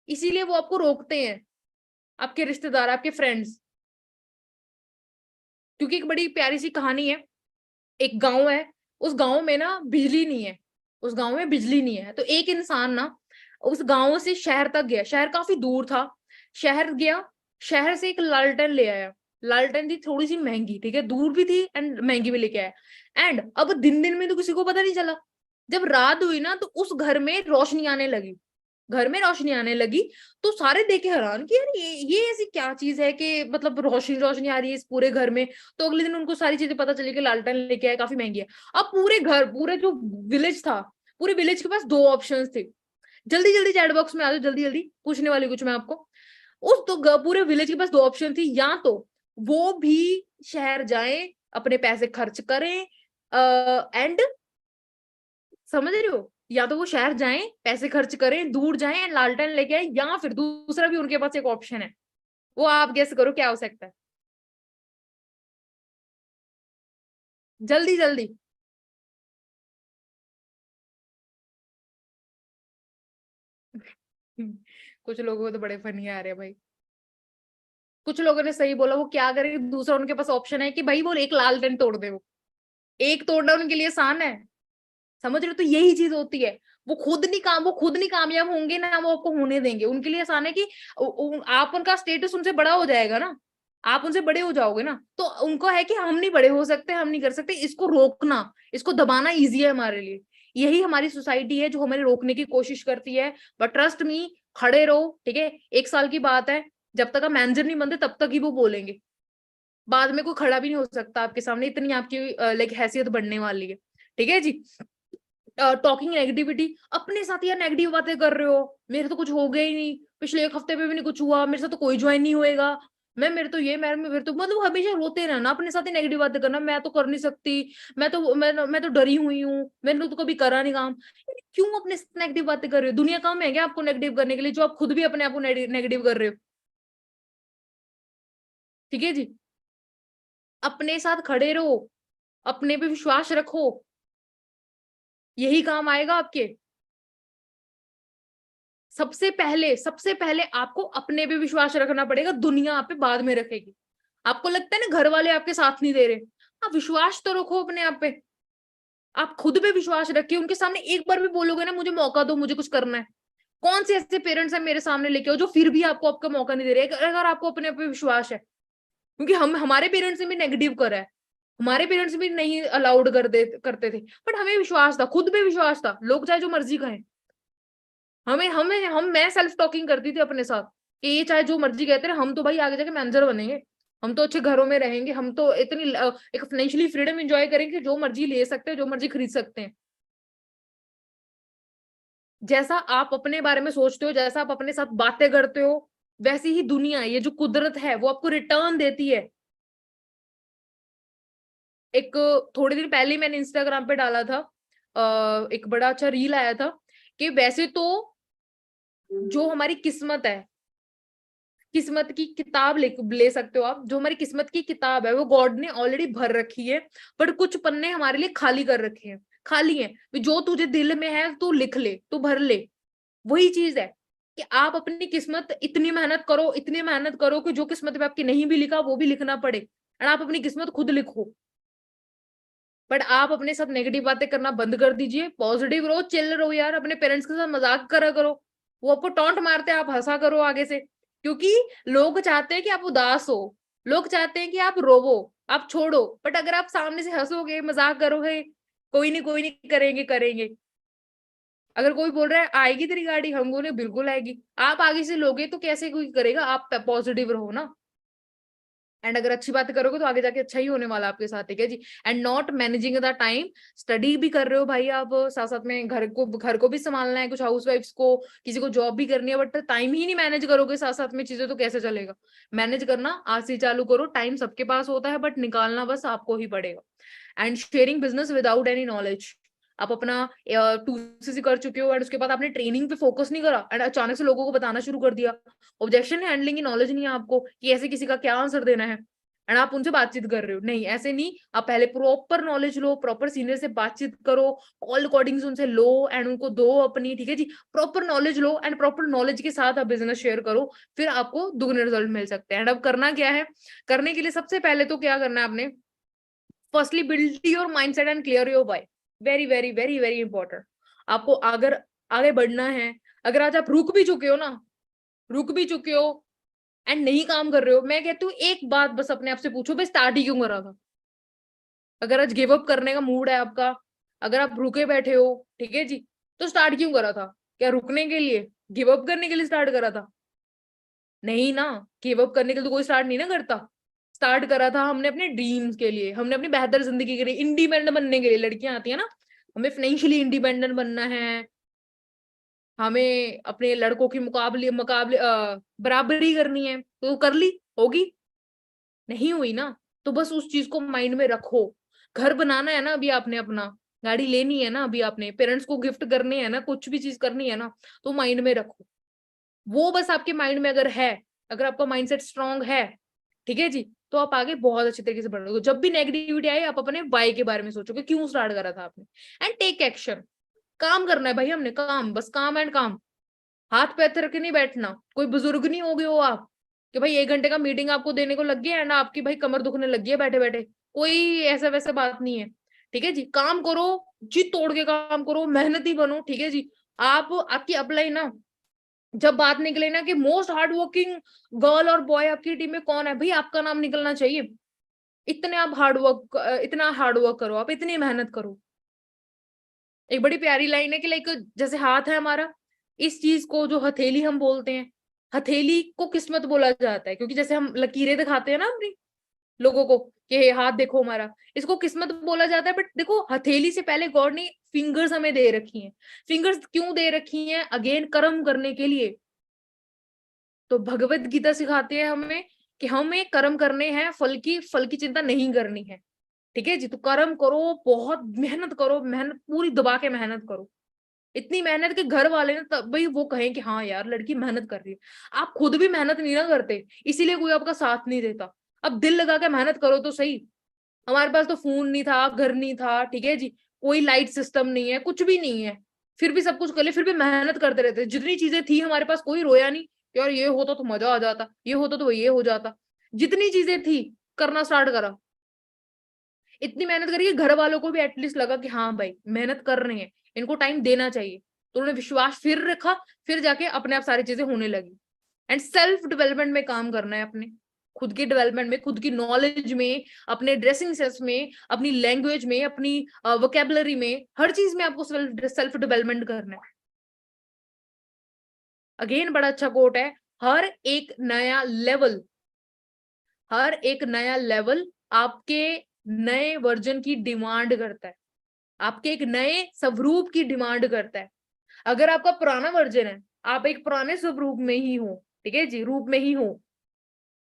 इसीलिए वो आपको रोकते हैं, आपके रिश्तेदार, आपके फ्रेंड्स। क्योंकि एक बड़ी प्यारी सी कहानी है, एक गांव है, उस गांव में ना बिजली नहीं है, उस गांव में बिजली नहीं है, तो एक इंसान ना उस गांव से शहर तक गया, शहर काफी दूर था, शहर गया, शहर से एक लालटेन ले आया, लालटेन थी थोड़ी सी महंगी, ठीक है, दूर भी थी एंड महंगी भी लेके आया, एंड अब दिन दिन में तो किसी को पता नहीं चला, जब रात हुई ना तो उस घर में रोशनी आने लगी, घर में रोशनी आने लगी, तो सारे देखे हैरान कि यार ये ऐसी क्या चीज है कि मतलब रोशनी रोशनी आ रही है इस पूरे घर में। तो अगले दिन उनको सारी चीजें पता चली कि लालटेन लेके आए, काफी महंगी है। अब पूरे घर, पूरे जो विलेज था, पूरे विलेज के पास दो ऑप्शंस थे, जल्दी जल्दी चैट बॉक्स में आ जाओ, जल्दी जल्दी पूछने वाली कुछ मैं आपको, उस तो पूरे विलेज के पास दो ऑप्शन थी, या तो वो भी शहर जाएं, अपने पैसे खर्च करें, एंड समझ रहे हो, या तो वो शहर जाएं, पैसे खर्च करें, दूर जाएं, लालटेन लेके आए, या फिर दूसरा भी उनके पास एक ऑप्शन है, वो आप गेस करो क्या हो सकता है, जल्दी जल्दी। कुछ लोगों को तो बड़े फनी आ रहे हैं भाई। कुछ लोगों ने सही बोला, वो क्या करें, दूसरा उनके पास ऑप्शन है कि भाई वो एक लालटेन तोड़ दे, वो एक तोड़ना उनके लिए आसान है। समझ रहे हो, तो यही चीज होती है। वो खुद नहीं कामयाब होंगे ना, वो आपको होने देंगे। उनके लिए आसान है कि आप उनका स्टेटस उनसे बड़ा हो जाएगा ना, आप उनसे बड़े हो जाओगे ना, तो उनको है कि हम नहीं बड़े हो सकते, हम नहीं कर सकते, इसको रोकना, इसको दबाना इजी है हमारे लिए। यही हमारी सोसाइटी है जो हमें रोकने की कोशिश करती है। बट ट्रस्ट मी, खड़े रहो, ठीक है। 1 साल की बात है, जब तक आप मैनेजर नहीं बनते तब तक ही वो बोलेंगे, बाद में कोई खड़ा भी नहीं हो सकता आपके सामने, इतनी आपकी लाइक हैसियत बढ़ने वाली है। ठीक है जी। टॉकिंग नेगेटिविटी, अपने साथ यार नेगेटिव बातें कर रहे हो, मेरे तो कुछ हो गया ही नहीं, पिछले 1 हफ्ते में भी नहीं कुछ हुआ, मेरे साथ तो कोई ज्वाइन नहीं होएगा, मैं मेरे तो ये मेरे तो मतलब हमेशा रोते रहना, अपने साथ ही नेगेटिव बातें करना, मैं तो कर नहीं सकती, मैं तो डरी हुई हूँ, मैंने तो कभी करा नहीं काम। क्यों अपने साथ नेगेटिव बातें कर रहे हो? दुनिया कम है क्या आपको नेगेटिव करने के लिए, जो आप खुद भी अपने आप को नेगेटिव कर रहे हो? ठीक है जी। अपने साथ खड़े रहो, अपने पे विश्वास रखो, यही काम आएगा आपके। सबसे पहले आपको अपने पे विश्वास रखना पड़ेगा, दुनिया आप पे बाद में रखेगी। आपको लगता है ना घर वाले आपके साथ नहीं दे रहे, आप विश्वास तो रखो अपने आप पे, आप खुद पे विश्वास रखिए। उनके सामने एक बार भी बोलोगे ना मुझे मौका दो, मुझे कुछ करना है, कौन से ऐसे पेरेंट्स हैं मेरे सामने लेके आओ जो फिर भी आपको आपका मौका नहीं दे रहे, अगर आपको अपने आप पे विश्वास है। क्योंकि हम हमारे पेरेंट्स ने भी नेगेटिव करा है, हमारे पेरेंट्स भी नहीं अलाउड करते थे, बट हमें विश्वास था, खुद पे विश्वास था, लोग चाहे जो मर्जी कहें। हमें हमें हम मैं सेल्फ टॉकिंग करती थी अपने साथ कि ये चाहे जो मर्जी कहते रहे, हम तो भाई आगे जाके मैनेजर बनेंगे, हम तो अच्छे घरों में रहेंगे, हम तो इतनी एक फाइनेंशियली फ्रीडम एंजॉय करेंगे, जो मर्जी ले सकते हैं, जो मर्जी खरीद सकते हैं। जैसा आप अपने बारे में सोचते हो, जैसा आप अपने साथ बातें करते हो, वैसी ही दुनिया, ये जो कुदरत है वो आपको रिटर्न देती है। एक थोड़े दिन पहले ही मैंने इंस्टाग्राम पे डाला था, एक बड़ा अच्छा रील आया था कि वैसे तो जो हमारी किस्मत है, किस्मत की किताब ले सकते हो आप, जो हमारी किस्मत की किताब है वो गॉड ने ऑलरेडी भर रखी है, पर कुछ पन्ने हमारे लिए खाली कर रखे हैं, खाली है। जो तुझे दिल में है तू लिख ले, तू भर ले। वही चीज है कि आप अपनी किस्मत इतनी मेहनत करो, इतनी मेहनत करो कि जो किस्मत में आपकी नहीं भी लिखा वो भी लिखना पड़े, और आप अपनी किस्मत खुद लिखो। बट आप अपने साथ नेगेटिव बातें करना बंद कर दीजिए, पॉजिटिव रहो, चिल रहो यार, अपने पेरेंट्स के साथ मजाक करा करो, वो आपको टॉन्ट मारते हैं, आप हंसा करो आगे से, क्योंकि लोग चाहते हैं कि आप उदास हो, लोग चाहते हैं कि आप रोवो, आप छोड़ो। बट अगर आप सामने से हंसोगे, मजाक करोगे, कोई नहीं करेंगे करेंगे। अगर कोई बोल रहा है आएगी तेरी गाड़ी, हम बोले बिल्कुल आएगी, आप आगे से लोगे तो कैसे कोई करेगा, आप पॉजिटिव रहो ना। एंड अगर अच्छी बात करोगे तो आगे जाके अच्छा ही होने वाला आपके साथ, ठीक है जी। And not managing the time, study भी कर रहे हो भाई आप, साथ साथ में घर को भी संभालना है, कुछ हाउस वाइफ्स को, किसी को जॉब भी करनी है, बट टाइम ही नहीं मैनेज करोगे साथ साथ में चीजें, तो कैसे चलेगा। मैनेज करना आज से चालू करो, टाइम सबके पास होता है, बट निकालना बस आपको ही पड़ेगा। And sharing business without any knowledge, आप अपना 2CC कर चुके हो एंड उसके बाद आपने ट्रेनिंग पे फोकस नहीं करा एंड अचानक से लोगों को बताना शुरू कर दिया, ऑब्जेक्शन हैंडलिंग की नॉलेज नहीं है आपको कि ऐसे किसी का क्या आंसर देना है, एंड आप उनसे बातचीत कर रहे हो, नहीं ऐसे नहीं। आप पहले प्रॉपर नॉलेज लो, प्रॉपर सीनियर से बातचीत करो, कॉल रिकॉर्डिंग्स उनसे लो एंड उनको दो अपनी, ठीक है जी। प्रॉपर नॉलेज लो एंड प्रॉपर नॉलेज के साथ आप बिजनेस शेयर करो, फिर आपको दुगने रिजल्ट मिल सकते हैं। एंड अब करना क्या है, करने के लिए सबसे पहले तो क्या करना है आपने, firstly build your mindset and clear your why, very very very very important. आपको अगर आगे बढ़ना है, अगर आज आप रुक भी चुके हो ना, रुक भी चुके हो एंड नहीं काम कर रहे हो, मैं कहती हूँ एक बात बस अपने आप से पूछो, भाई स्टार्ट ही क्यों करा था। अगर आज गिव अप करने का मूड है आपका, अगर आप रुके बैठे हो, ठीक है जी, तो स्टार्ट क्यों करा था? क्या रुकने के लिए, गिव अप करने के लिए स्टार्ट करा था? नहीं ना, गिव अप करने के लिए तो कोई स्टार्ट नहीं ना करता। स्टार्ट करा था हमने अपने ड्रीम्स के लिए, हमने अपनी बेहतर जिंदगी के लिए, इंडिपेंडेंट बनने के लिए। लड़कियां आती है ना, हमें फाइनेंशियली इंडिपेंडेंट बनना है, हमें अपने लड़कों की मुकाबले मुकाबले बराबरी करनी है, तो कर ली होगी, नहीं हुई ना, तो बस उस चीज को माइंड में रखो। घर बनाना है ना अभी आपने अपना, गाड़ी लेनी है ना अभी आपने, पेरेंट्स को गिफ्ट करने है ना, कुछ भी चीज करनी है ना, तो माइंड में रखो। वो बस आपके माइंड में अगर है अगर आपका माइंडसेट स्ट्रांग है, ठीक है जी, तो आप आगे बहुत अच्छे तरीके से बढ़ोगे। जब भी नेगेटिविटी आए, आप अपने वाई के बारे में सोचोगे, क्यों स्टार्ट करा था आपने, एंड टेक एक्शन। काम करना है भाई हमने, काम, बस काम एंड काम। हाथ पैर रख के नहीं बैठना। कोई बुजुर्ग नहीं हो गए हो आप कि भाई 1 घंटे का मीटिंग आपको देने को लग गया एंड आपकी भाई कमर दुखने लग गई है बैठे बैठे। कोई ऐसा वैसा बात नहीं है, ठीक है जी। काम करो, जी तोड़ के काम करो, मेहनती बनो, ठीक है जी। आप आपकी अप्लाई ना, जब बात निकले ना कि मोस्ट हार्ड वर्किंग गर्ल और बॉय आपकी टीम में कौन है, भाई आपका नाम निकलना चाहिए। इतने आप हार्ड वर्क, इतना हार्ड वर्क करो, आप इतनी मेहनत करो। एक बड़ी प्यारी लाइन है कि लाइक जैसे हाथ है हमारा, इस चीज को जो हथेली हम बोलते हैं, हथेली को किस्मत बोला जाता है, क्योंकि जैसे हम लकीरें दिखाते हैं ना अपनी लोगों को कि ये हाथ देखो हमारा, इसको किस्मत बोला जाता है। बट देखो, हथेली से पहले गॉड ने फिंगर्स हमें दे रखी हैं। फिंगर्स क्यों दे रखी हैं? अगेन कर्म करने के लिए। तो भगवत गीता सिखाती है हमें कि हमें कर्म करने हैं, फल की चिंता नहीं करनी है, ठीक है जी। तो कर्म करो, बहुत मेहनत करो, मेहनत पूरी दबा के मेहनत करो। इतनी मेहनत के घर वाले ना तब भाई वो कहें कि हाँ यार लड़की मेहनत कर रही है। आप खुद भी मेहनत नहीं ना करते, इसीलिए कोई आपका साथ नहीं देता। अब दिल लगा के मेहनत करो तो सही। हमारे पास तो फोन नहीं था, घर नहीं था, ठीक है जी, कोई लाइट सिस्टम नहीं है, कुछ भी नहीं है, फिर भी सब कुछ कर ले, फिर भी मेहनत करते रहते। जितनी चीजें थी हमारे पास, कोई रोया नहीं कि यार ये होता तो मजा आ जाता, ये होता तो ये हो जाता। जितनी चीजें थी करना स्टार्ट करा। इतनी मेहनत करी कि घर वालों को भी एटलीस्ट लगा कि हाँ भाई मेहनत कर रहे हैं, इनको टाइम देना चाहिए। तो उन्होंने विश्वास फिर रखा, फिर जाके अपने आप सारी चीजें होने लगी। एंड सेल्फ डेवलपमेंट में काम करना है अपने, खुद के डेवलपमेंट में, खुद की नॉलेज में, अपने ड्रेसिंग सेंस में, अपनी लैंग्वेज में, अपनी वोकेबलरी में, हर चीज में आपको सेल्फ डेवलपमेंट करना है। अगेन बड़ा अच्छा कोट है, हर एक नया लेवल, हर एक नया लेवल आपके नए वर्जन की डिमांड करता है, आपके एक नए स्वरूप की डिमांड करता है। अगर आपका पुराना वर्जन है, आप एक पुराने स्वरूप में ही हो, ठीक है जी, रूप में ही हो,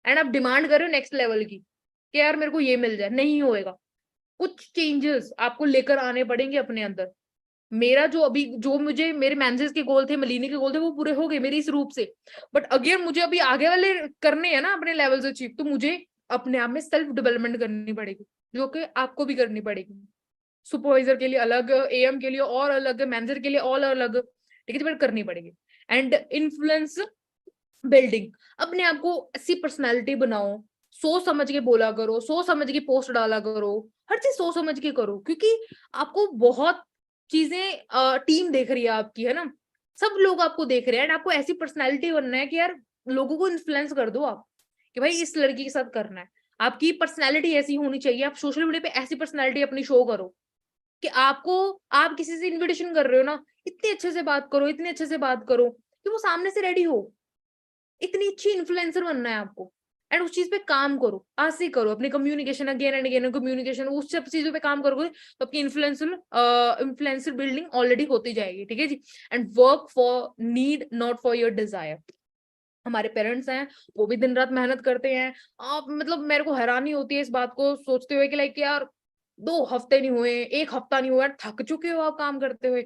एंड आप डिमांड कर रहे हो नेक्स्ट लेवल की कि यार मेरे को ये मिल जाए, नहीं होएगा। कुछ चेंजेस आपको लेकर आने पड़ेंगे अपने अंदर। मेरा जो अभी, जो मुझे मेरे मेंसेस के गोल थे, मलीनी के गोल थे, वो पूरे हो गए मेरी इस रूप से। बट अगेन मुझे अभी आगे वाले करने हैं ना अपने लेवल्स अचीव, तो मुझे अपने आप में सेल्फ डेवलपमेंट करनी पड़ेगी, जो कि आपको भी करनी पड़ेगी। सुपरवाइजर के लिए अलग, एएम के लिए और अलग, मैनेजर के लिए और अलग, ठीक है, बट करनी पड़ेगी। एंड इन्फ्लुएंस बिल्डिंग, अपने आप को ऐसी पर्सनालिटी बनाओ, सोच समझ के बोला करो, सोच समझ के पोस्ट डाला करो, हर चीज सोच समझ के करो, क्योंकि आपको बहुत चीजें टीम देख रही है आपकी, है ना, सब लोग आपको देख रहे हैं। एंड आपको ऐसी पर्सनालिटी बनना है कि यार लोगों को इन्फ्लुएंस कर दो आप, कि भाई इस लड़की के साथ करना है। आपकी पर्सनैलिटी ऐसी होनी चाहिए, आप सोशल मीडिया पे ऐसी पर्सनैलिटी अपनी शो करो कि आपको, आप किसी से इन्विटेशन कर रहे हो ना, इतने अच्छे से बात करो, इतने अच्छे से बात करो कि वो सामने से रेडी हो। इतनी अच्छी इन्फ्लुएंसर बनना है आपको, एंड उस चीज पे काम करो, आज से करो। अपनी communication, again and again communication, उस सब चीजों पे काम करोगे तो आपकी इन्फ्लुएंसर बिल्डिंग ऑलरेडी होती जाएगी, ठीक है जी। And work for need, not for your desire. हमारे पेरेंट्स हैं, वो भी दिन रात मेहनत करते हैं। आप मतलब मेरे को हैरानी होती है इस बात को सोचते हुए कि लाइक यार 2 हफ्ते नहीं हुए, 1 हफ्ता नहीं हुआ, थक चुके हो आप काम करते हुए।